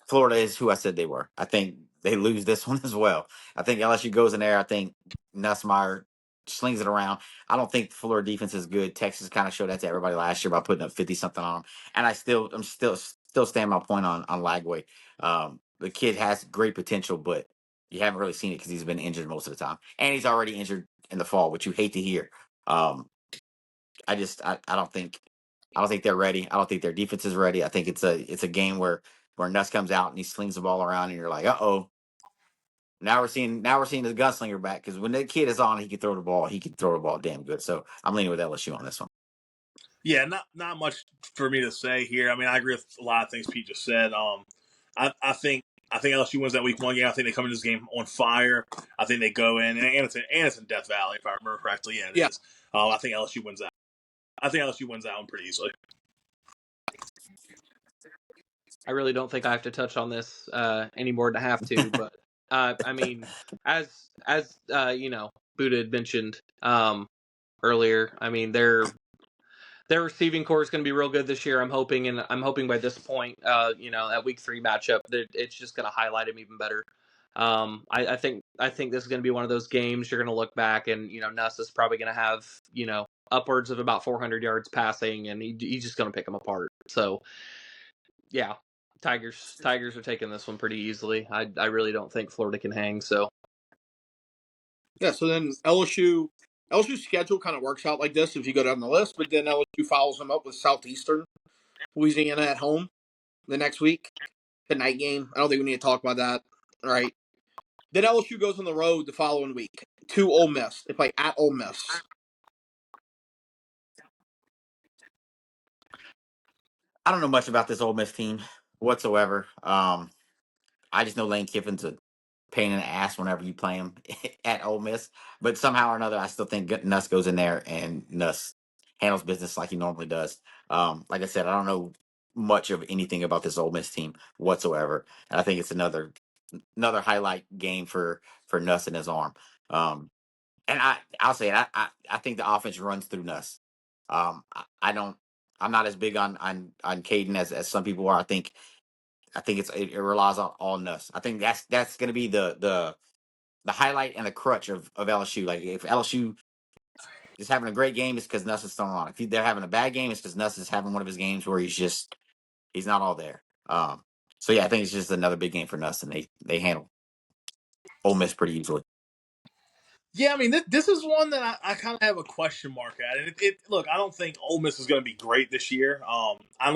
Florida is who I said they were. I think they lose this one as well. I think LSU goes in there. I think Nussmeier slings it around. I don't think the Florida defense is good. Texas kind of showed that to everybody last year by putting up 50 something on them. And I'm still standing my point on Lagway. The kid has great potential, but you haven't really seen it because he's been injured most of the time, and he's already injured in the fall, which you hate to hear. I don't think they're ready. I don't think their defense is ready. I think it's a game where Nuss comes out and he slings the ball around, and you're like, uh-oh. Now we're seeing the gunslinger back because when that kid is on, he can throw the ball. He can throw the ball damn good. So I'm leaning with LSU on this one. Yeah, not much for me to say here. I mean, I agree with a lot of things Pete just said. I think LSU wins that week 1 game. I think they come into this game on fire. I think they go in, and it's in Death Valley, if I remember correctly. Yeah, it is. I think LSU wins that. I think LSU wins that one pretty easily. I really don't think I have to touch on this any more than I have to, but I mean, as Buddha had mentioned earlier, I mean their receiving core is going to be real good this year. I'm hoping by this point, that week 3 matchup, that it's just going to highlight him even better. I think this is going to be one of those games you're going to look back and Nuss is probably going to have upwards of about 400 yards passing, and he's just going to pick them apart. So yeah. Tigers are taking this one pretty easily. I really don't think Florida can hang. So Yeah, so then LSU's schedule kind of works out like this if you go down the list, but then LSU follows them up with Southeastern Louisiana at home the next week, the night game. I don't think we need to talk about that. All right. Then LSU goes on the road the following week to Ole Miss. They play at Ole Miss. I don't know much about this Ole Miss team whatsoever. I just know Lane Kiffin's a pain in the ass whenever you play him at Ole Miss. But somehow or another, I still think Nuss goes in there and Nuss handles business like he normally does. Like I said, I don't know much of anything about this Ole Miss team whatsoever. And I think it's another highlight game for Nuss and his arm. And I'll say it. I think the offense runs through Nuss. I'm not as big on Caden as some people are. I think it relies on all Nuss. I think that's going to be the highlight and the crutch of LSU. Like if LSU is having a great game, it's because Nuss is still on. If they're having a bad game, it's because Nuss is having one of his games where he's not all there. So yeah, I think it's just another big game for Nuss, and they handle Ole Miss pretty easily. Yeah, I mean, this is one that I kind of have a question mark at. And look, I don't think Ole Miss is going to be great this year. I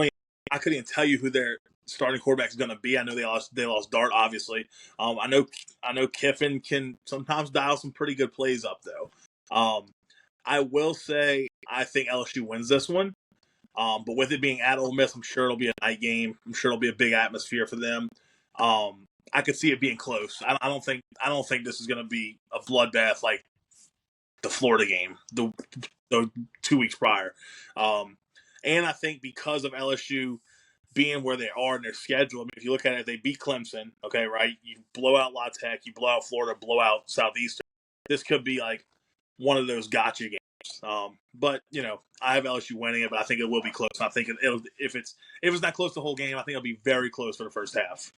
couldn't even tell you who their starting quarterback is going to be. I know they lost Dart, obviously. I know Kiffin can sometimes dial some pretty good plays up, though. I will say I think LSU wins this one. But with it being at Ole Miss, I'm sure it'll be a night game. I'm sure it'll be a big atmosphere for them. I could see it being close. I don't think this is going to be a bloodbath like the Florida game the 2 weeks prior. And I think because of LSU being where they are in their schedule, I mean, if you look at it, they beat Clemson, okay, right? You blow out La Tech, you blow out Florida, blow out Southeastern. This could be like one of those gotcha games. But I have LSU winning it, but I think it will be close. I think it'll if it's not close the whole game, I think it'll be very close for the first half.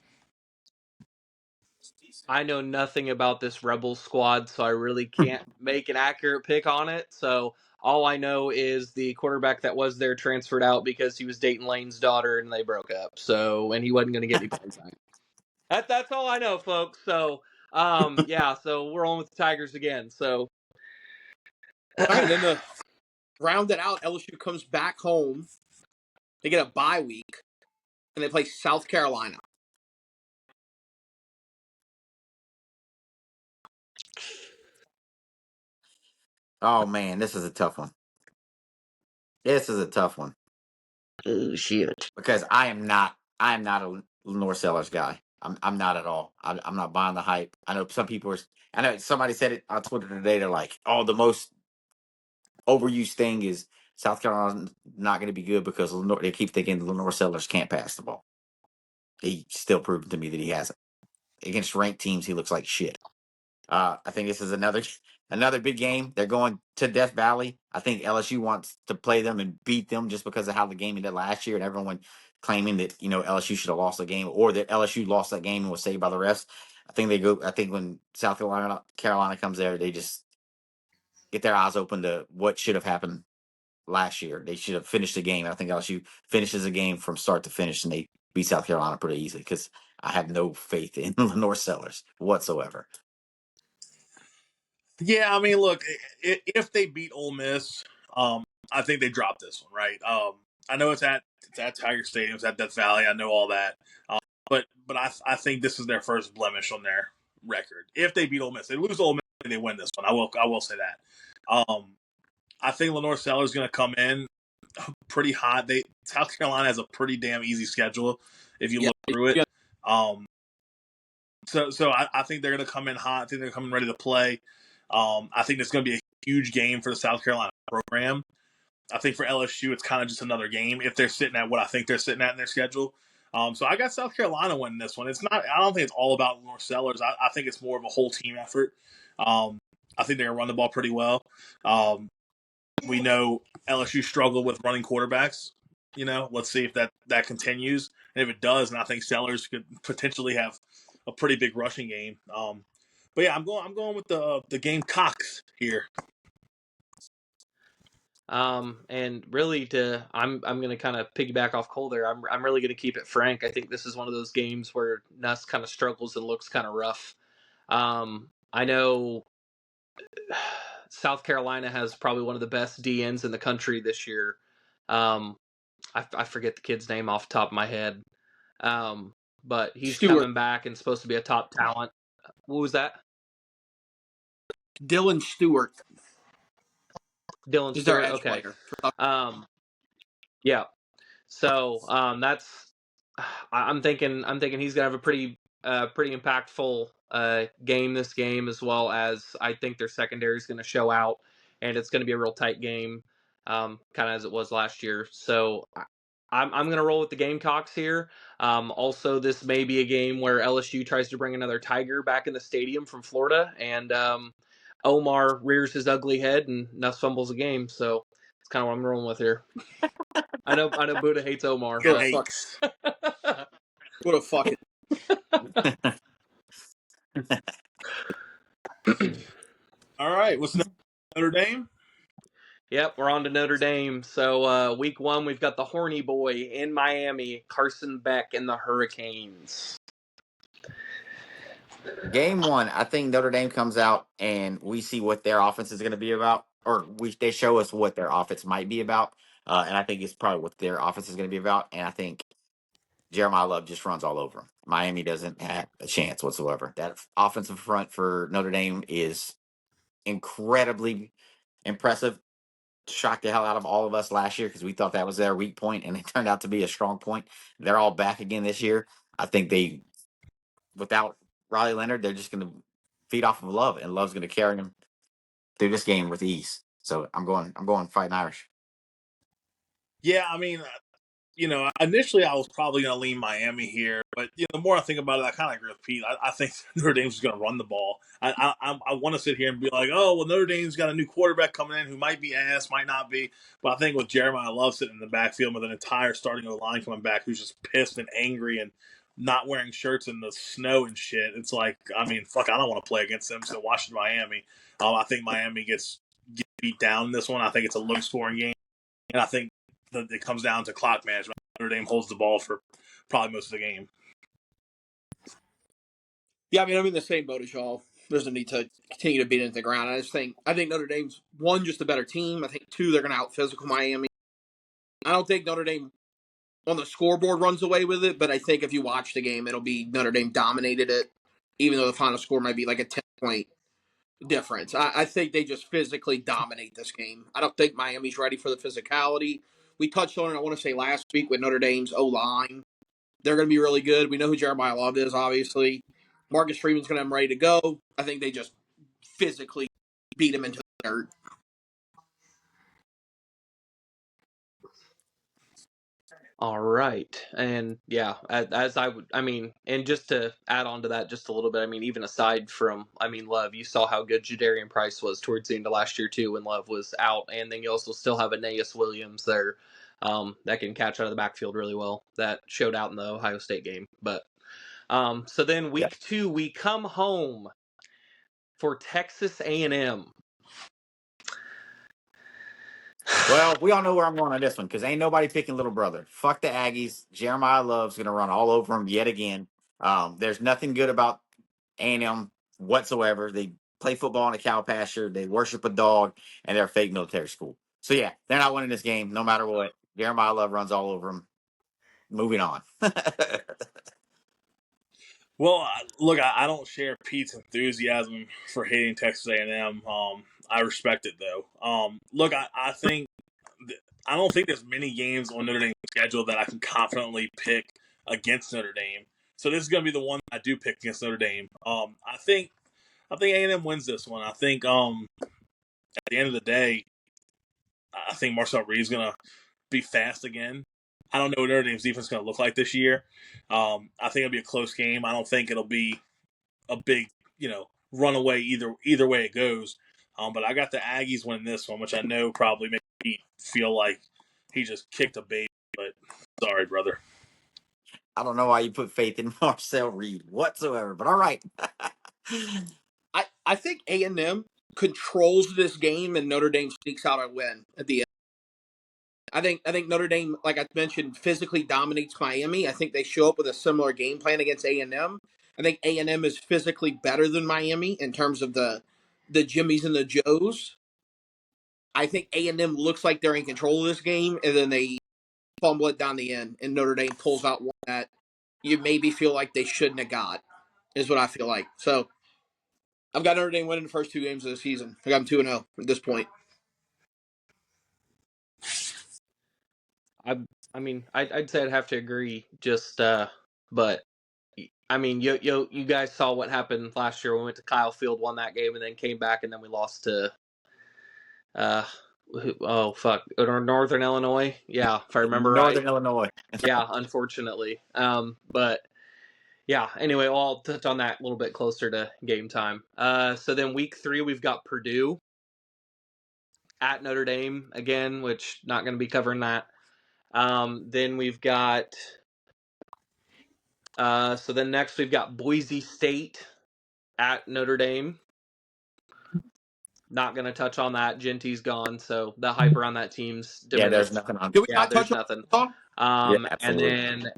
I know nothing about this Rebels squad, so I really can't make an accurate pick on it. So all I know is the quarterback that was there transferred out because he was dating Lane's daughter and they broke up. So and he wasn't going to get any playing time. That's all I know, folks. So yeah, so we're on with the Tigers again. So All right, then to round it out, LSU comes back home. They get a bye week, and they play South Carolina. Oh man, this is a tough one. This is a tough one oh shit. because I am not a Lenore Sellers guy. I'm not at all. I'm not buying the hype. I know some people are. I know somebody said it on Twitter today. They're like, "Oh, the most overused thing is South Carolina's not going to be good because Lenore, they keep thinking Lenore Sellers can't pass the ball. He still proved to me that he hasn't. Against ranked teams, he looks like shit. I think this is another big game. They're going to Death Valley. I think LSU wants to play them and beat them just because of how the game ended last year, and everyone claiming that LSU should have lost the game or that LSU lost that game and was saved by the refs. I think when South Carolina comes there, they just get their eyes open to what should have happened last year. They should have finished the game. I think LSU finishes the game from start to finish, and they beat South Carolina pretty easily because I have no faith in Lenore Sellers whatsoever. Yeah, I mean, look, if they beat Ole Miss, I think they drop this one, right? I know it's at Tiger Stadium, it's at Death Valley. I know all that, but I think this is their first blemish on their record. If they beat Ole Miss, they lose Ole Miss, they win this one. I will say that. I think Lenore Sellers is going to come in pretty hot. South Carolina has a pretty damn easy schedule if you look through it. So I think they're going to come in hot. I think they're coming ready to play. I think it's going to be a huge game for the South Carolina program. I think for LSU, it's kind of just another game if they're sitting at what I think they're sitting at in their schedule. So I got South Carolina winning this one. It's not. I don't think it's all about Lenore Sellers. I think it's more of a whole team effort. I think they're going to run the ball pretty well. We know LSU struggled with running quarterbacks. Let's see if that continues. And if it does, and I think Sellers could potentially have a pretty big rushing game. But yeah, I'm going with the Gamecocks here. And really I'm going to kind of piggyback off Cole there. I'm really going to keep it frank. I think this is one of those games where Nuss kind of struggles and looks kind of rough. I know South Carolina has probably one of the best DNs in the country this year. I forget the kid's name off the top of my head. But he's coming back and supposed to be a top talent. What was that? Dylan Stewart. Dylan Stewart. Okay. Yeah. So that's. I'm thinking he's gonna have a pretty impactful game this game, as well as I think their secondary is gonna show out, and it's gonna be a real tight game, kind of as it was last year. So I'm gonna roll with the Gamecocks here. Also, this may be a game where LSU tries to bring another Tiger back in the stadium from Florida, and Omar rears his ugly head and Nuss fumbles a game. So it's kind of what I'm rolling with here. I know Buddha hates Omar. What a fucking. All right, what's Notre Dame? Yep, we're on to Notre Dame. So week 1, we've got the Horny Boy in Miami, Carson Beck and the Hurricanes. Game 1, I think Notre Dame comes out and we see what their offense is going to be about, or they show us what their offense might be about, and I think it's probably what their offense is going to be about. And I think Jeremiah Love just runs all over him. Miami doesn't have a chance whatsoever. That offensive front for Notre Dame is incredibly impressive. Shocked the hell out of all of us last year because we thought that was their weak point, and it turned out to be a strong point. They're all back again this year. I think without Riley Leonard, they're just going to feed off of Love, and Love's going to carry them through this game with ease. So I'm going Fighting Irish. Yeah, I mean, initially I was probably going to lean Miami here, but the more I think about it, I kind of agree with Pete. I think Notre Dame's just going to run the ball. I want to sit here and be like, oh, well, Notre Dame's got a new quarterback coming in who might be ass, might not be, but I think with Jeremiah Love sitting in the backfield with an entire starting line coming back who's just pissed and angry and not wearing shirts in the snow and shit, it's like, I mean, fuck, I don't want to play against them. So watching Miami, I think Miami gets beat down in this one. I think it's a low scoring game, and I think it comes down to clock management. Notre Dame holds the ball for probably most of the game. Yeah, I mean, I'm in the same boat as y'all. There's no need to continue to beat it into the ground. I think Notre Dame's, one, just a better team. I think, two, they're going to out physical Miami. I don't think Notre Dame on the scoreboard runs away with it, but I think if you watch the game, it'll be Notre Dame dominated it, even though the final score might be like a 10-point difference. I think they just physically dominate this game. I don't think Miami's ready for the physicality. We touched on it, I want to say, last week with Notre Dame's O-line. They're going to be really good. We know who Jeremiah Love is, obviously. Marcus Freeman's going to have him ready to go. I think they just physically beat him into the dirt. All right. And yeah, as I would, I mean, and just to add on to that just a little bit, I mean, even aside from, I mean, Love, you saw how good Jadarian Price was towards the end of last year, too, when Love was out. And then you also still have Aeneas Williams there that can catch out of the backfield really well. That showed out in the Ohio State game. But so then week 2, we come home for Texas A&M. Well, we all know where I'm going on this one because ain't nobody picking little brother. Fuck the Aggies. Jeremiah Love's going to run all over them yet again. There's nothing good about A&M whatsoever. They play football in a cow pasture. They worship a dog, and they're a fake military school. So, yeah, they're not winning this game no matter what. Jeremiah Love runs all over them. Moving on. Well, look, I don't share Pete's enthusiasm for hating Texas A&M. I respect it though. Look, I think I don't think there's many games on Notre Dame's schedule that I can confidently pick against Notre Dame. So this is going to be the one I do pick against Notre Dame. I think A&M wins this one. I think at the end of the day, I think Marcel Reed's going to be fast again. I don't know what Notre Dame's defense is going to look like this year. I think it'll be a close game. I don't think it'll be a big, runaway either way it goes. But I got the Aggies winning this one, which I know probably makes me feel like he just kicked a baby. But sorry, brother. I don't know why you put faith in Marcel Reed whatsoever, but all right. I think A&M controls this game and Notre Dame sneaks out a win at the end. I think Notre Dame, like I mentioned, physically dominates Miami. I think they show up with a similar game plan against A&M. I think A&M is physically better than Miami in terms of the Jimmies and the Joes. I think A&M looks like they're in control of this game, and then they fumble it down the end, and Notre Dame pulls out one that you maybe feel like they shouldn't have got, is what I feel like. So I've got Notre Dame winning the first 2 games of the season. I got them 2-0 at this point. I mean, I'd say I'd have to agree. Just, but I mean, you guys saw what happened last year. We went to Kyle Field, won that game, and then came back, and then we lost to, Northern Illinois. Yeah, if I remember Northern right. Illinois. Yeah, unfortunately. But yeah. Anyway, I'll touch on that a little bit closer to game time. So then week 3, we've got Purdue at Notre Dame again, which not going to be covering that. Then we've got, so then next we've got Boise State at Notre Dame. Not going to touch on that. Genty's gone, so the hype around that team's diminished. Yeah, there's nothing on. Did we Yeah, not there's touch nothing. on And absolutely. then,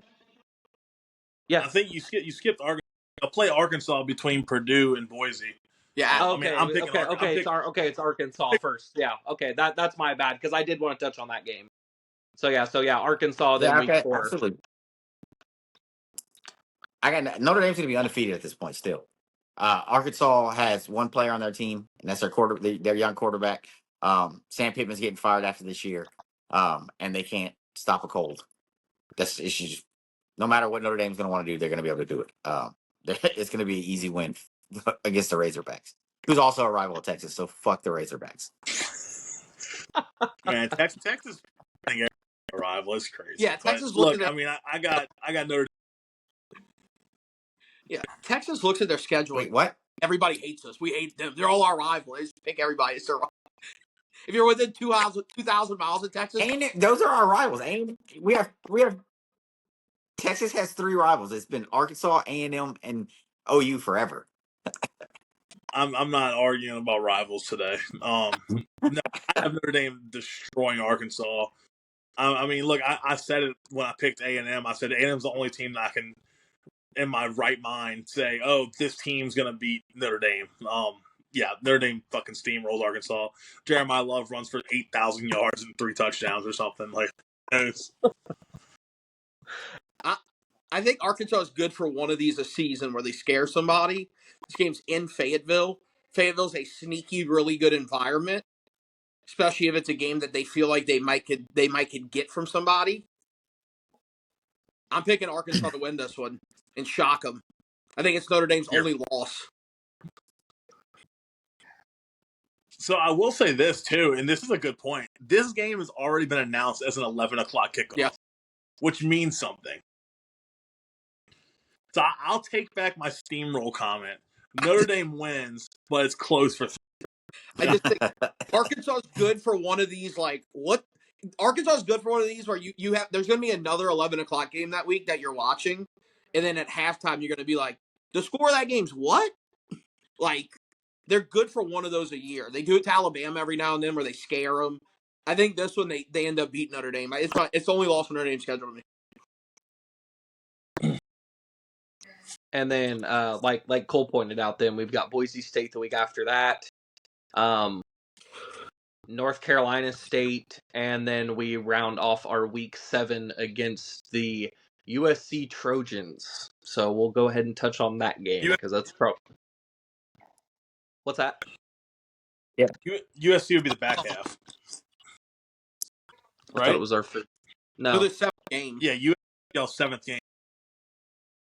yeah. I think you skipped Arkansas. I'll play Arkansas between Purdue and Boise. Yeah. Okay. I'm picking It's Arkansas first. Yeah. Okay. That's my bad because I did want to touch on that game. So yeah. Arkansas then week 4. Absolutely. I got Notre Dame's going to be undefeated at this point still. Arkansas has one player on their team, and that's their young quarterback. Sam Pittman's getting fired after this year, and they can't stop a cold. That's it's just, no matter what Notre Dame's going to want to do, they're going to be able to do it. It's going to be an easy win against the Razorbacks. who's also a rival of Texas. So fuck the Razorbacks. Man, Texas, I think a rival is crazy. Yeah, but Texas looks look, at I mean, I got Notre. yeah, Texas looks at their schedule. Wait, what? Everybody hates us. We hate them. They're all our rivals. They just pick everybody as their rival. If you're within 2,000 miles of Texas, And those are our rivals. And we have Texas has 3 rivals. It's been Arkansas, A&M, and OU forever. I'm not arguing about rivals today. No, I have Notre Dame destroying Arkansas. I mean, look, I said it when I picked A&M. I said A&M's the only team that I can, in my right mind, say, oh, this team's gonna beat Notre Dame. Yeah, Notre Dame fucking steamrolls Arkansas. Jeremiah Love runs for 8,000 yards and 3 touchdowns or something like. I think Arkansas is good for one of these a season where they scare somebody. This game's in Fayetteville. Fayetteville's a sneaky, really good environment, especially if it's a game that they feel like they might could get from somebody. I'm picking Arkansas to win this one and shock them. I think it's Notre Dame's only loss. So I will say this too, and this is a good point. This game has already been announced as an 11 o'clock kickoff, which means something. So I'll take back my steamroll comment. Notre Dame wins, but it's close for. I just think Arkansas is good for one of these. Like what? Arkansas is good for one of these where you have. There's going to be another 11 o'clock game that week that you're watching, and then at halftime you're going to be like, the score of that game's what? Like they're good for one of those a year. They do it to Alabama every now and then where they scare them. I think this one they end up beating Notre Dame. It's the only loss on Notre Dame's schedule to me. And then, like Cole pointed out, then we've got Boise State the week after that, North Carolina State, and then we round off our week 7 against the USC Trojans. So we'll go ahead and touch on that game because that's What's that? Yeah, USC would be the back half. I thought it was our fifth. No, the 7th game. Yeah, USC 7th game.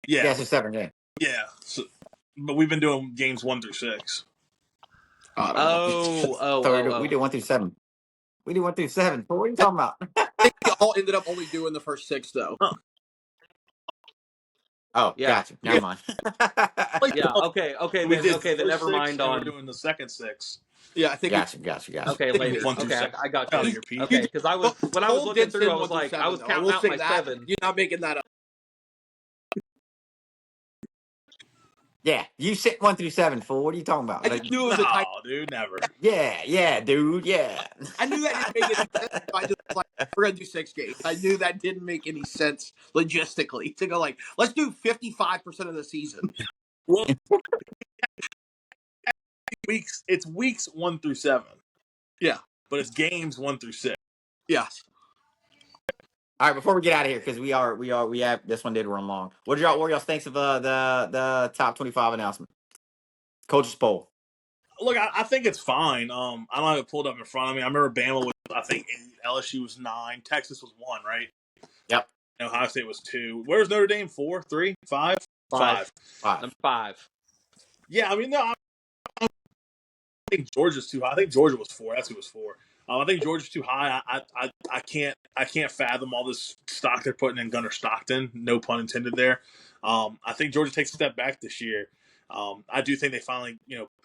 Yeah, it's a 7 game. Yeah, but we've been doing games 1 through 6. We did 1 through 7. We did 1 through 7. What are you talking about? I think we all ended up only doing the first 6 though. Oh, yeah. Gotcha. Never mind. Yeah. Okay. Then never mind. We're doing the second 6. Yeah, I think. Gotcha. Okay, later. I got you. Okay, because I was when I was looking through, I was like, I was counting out my 7. You're not making that up. Yeah, you sit 1 through 7, fool. What are you talking about? I just knew it was a tight. Dude, never. Yeah, dude, yeah. I knew that didn't make any sense. I just was like, we're gonna do 6 games. I knew that didn't make any sense logistically to go like, let's do 55% of the season. Well, it's weeks 1 through 7. Yeah, but it's games 1 through 6. Yes. All right, before we get out of here, because we have this one did run long. What are y'all thinks of the top 25 announcement? Coaches poll. Look, I think it's fine. I don't have it pulled up in front of me. I remember Bama was, I think, 8, LSU was 9, Texas was 1, right? Yep. And Ohio State was 2. Where's Notre Dame? 4, 3, 5? 5. 5. Yeah, I mean, no, I think Georgia's too high. I think Georgia was 4. That's who was 4. I think Georgia's too high. I can't fathom all this stock they're putting in Gunnar Stockton. No pun intended there. I think Georgia takes a step back this year. I do think they finally,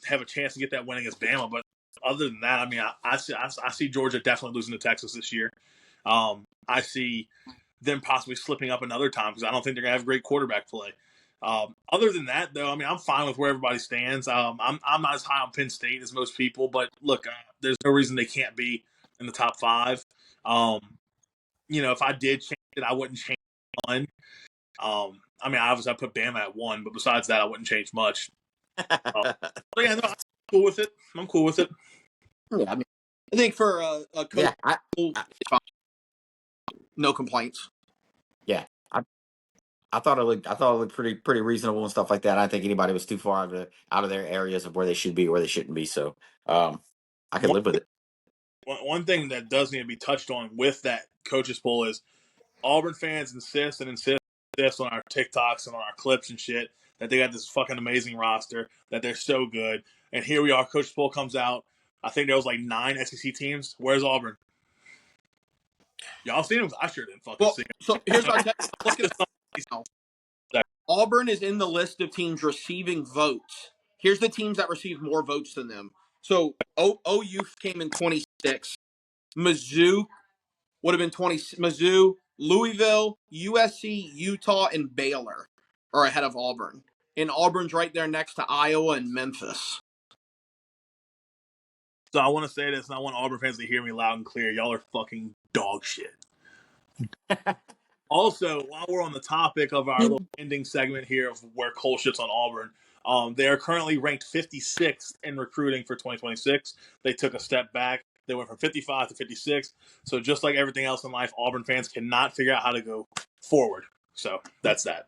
have a chance to get that win against Bama. But other than that, I mean, I see Georgia definitely losing to Texas this year. I see them possibly slipping up another time because I don't think they're gonna have great quarterback play. Other than that, though, I mean, I'm fine with where everybody stands. I'm not as high on Penn State as most people, but look, there's no reason they can't be in the top 5. If I did change it, I wouldn't change 1. I mean, obviously I put Bama at 1, but besides that, I wouldn't change much. But yeah, no, I'm cool with it. Yeah, I mean, I think for a coach, no complaints. Yeah, I thought it looked pretty reasonable and stuff like that. I don't think anybody was too far out of their areas of where they should be, where they shouldn't be. So I could live with it. One thing that does need to be touched on with that coaches poll is Auburn fans insist this on our TikToks and on our clips and shit, that they got this fucking amazing roster, that they're so good. And here we are, Coach Poll comes out. I think there was like 9 SEC teams. Where's Auburn? Y'all seen them? I sure didn't fucking see them. So here's what I'll tell you. Look at now. Auburn is in the list of teams receiving votes. Here's the teams that received more votes than them. So OU came in 26. Mizzou would have been 20. Mizzou, Louisville, USC, Utah, and Baylor are ahead of Auburn. And Auburn's right there next to Iowa and Memphis. So I want to say this, and I want Auburn fans to hear me loud and clear. Y'all are fucking dog shit. Also, while we're on the topic of our little ending segment here of where Cole shits on Auburn, they are currently ranked 56th in recruiting for 2026. They took a step back. They went from 55 to 56. So just like everything else in life, Auburn fans cannot figure out how to go forward. So that's that.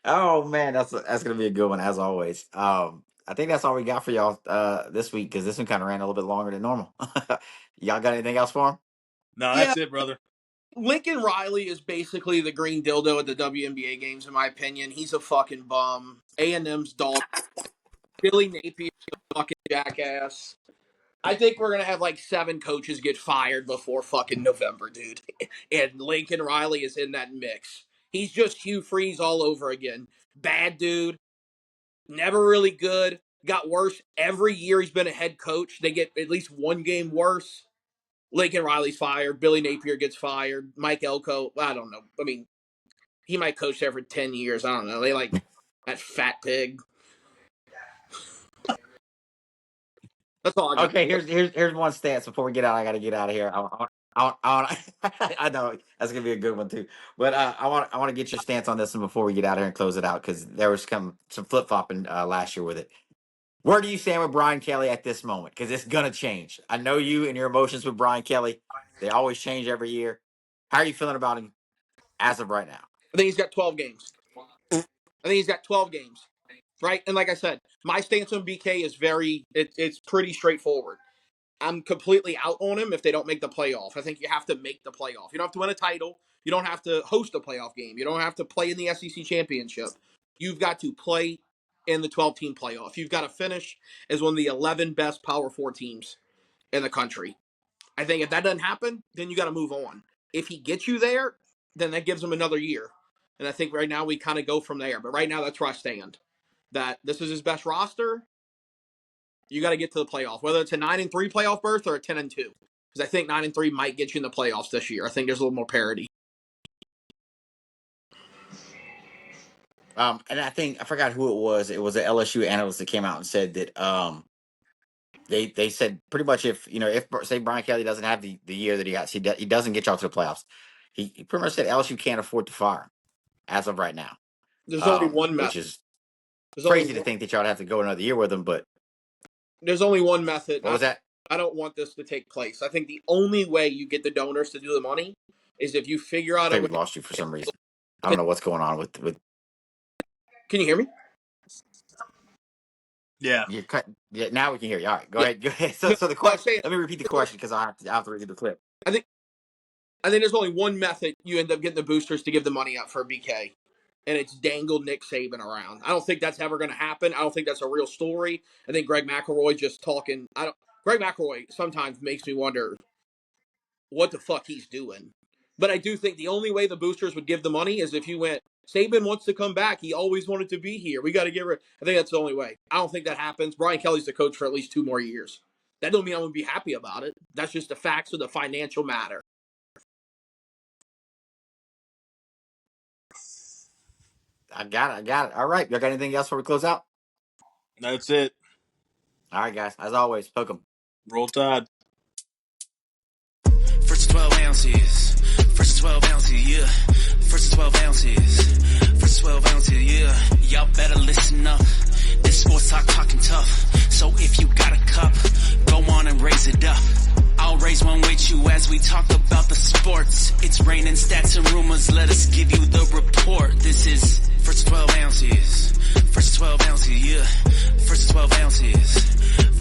Oh man, that's gonna be a good one as always. I think that's all we got for y'all this week because this one kind of ran a little bit longer than normal. Y'all got anything else for him? No, that's it, brother. Lincoln Riley is basically the green dildo at the WNBA games, in my opinion. He's a fucking bum. A&M's dog. Billy Napier's a fucking jackass. I think we're going to have like 7 coaches get fired before fucking November, dude. And Lincoln Riley is in that mix. He's just Hugh Freeze all over again. Bad dude. Never really good. Got worse every year he's been a head coach. They get at least one game worse. Lincoln Riley's fired. Billy Napier gets fired. Mike Elko, I don't know. I mean, he might coach there for 10 years. I don't know. They like that fat pig. That's all I got. Okay, here's one stance before we get out. I got to get out of here. I know that's gonna be a good one too. But I want to get your stance on this one before we get out here and close it out because there was some flip flopping last year with it. Where do you stand with Brian Kelly at this moment? Because it's gonna change. I know you and your emotions with Brian Kelly. They always change every year. How are you feeling about him as of right now? I think he's got 12 games. Right? And like I said, my stance on BK is it's pretty straightforward. I'm completely out on him if they don't make the playoff. I think you have to make the playoff. You don't have to win a title. You don't have to host a playoff game. You don't have to play in the SEC championship. You've got to play in the 12-team playoff. You've got to finish as one of the 11 best Power 4 teams in the country. I think if that doesn't happen, then you got to move on. If he gets you there, then that gives him another year. And I think right now we kind of go from there. But right now that's where I stand. That this is his best roster. You got to get to the playoff, whether it's a 9-3 playoff berth or a 10-2. Because I think 9-3 might get you in the playoffs this year. I think there's a little more parity. And I forgot who it was. It was an LSU analyst that came out and said that they said pretty much if say Brian Kelly doesn't have the year that he has, he doesn't get y'all to the playoffs. He pretty much said LSU can't afford to fire him as of right now. There's only one method. Which is crazy to think that y'all have to go another year with him, but there's only one method. What was that? I don't want this to take place. I think the only way you get the donors to do the money is if you figure out. I think we lost you for some reason. I don't know what's going on with. Can you hear me? Yeah. You cut. Yeah. Now we can hear you. All right. Go ahead. So the question. Let me repeat the question because I have to read the clip. I think there's only one method you end up getting the boosters to give the money up for BK. And it's dangle Nick Saban around. I don't think that's ever going to happen. I don't think that's a real story. I think Greg McElroy just talking. Greg McElroy sometimes makes me wonder what the fuck he's doing. But I do think the only way the boosters would give the money is if you went, Saban wants to come back. He always wanted to be here. We got to get rid. I think that's the only way. I don't think that happens. Brian Kelly's the coach for at least 2 more years. That don't mean I'm going to be happy about it. That's just the facts of the financial matter. I got it. All right. Y'all got anything else before we close out? That's it. All right, guys. As always, poke 'em. Roll Tide. First 12 ounces. First 12 ounces, yeah. First 12 ounces. First 12 ounces, yeah. Y'all better listen up. This sports talking tough. So if you got a cup, go on and raise it up. I'll raise one with you as we talk about the sports. It's raining stats and rumors. Let us give you the report. This is First 12 ounces. First 12 ounces, yeah. First 12 ounces.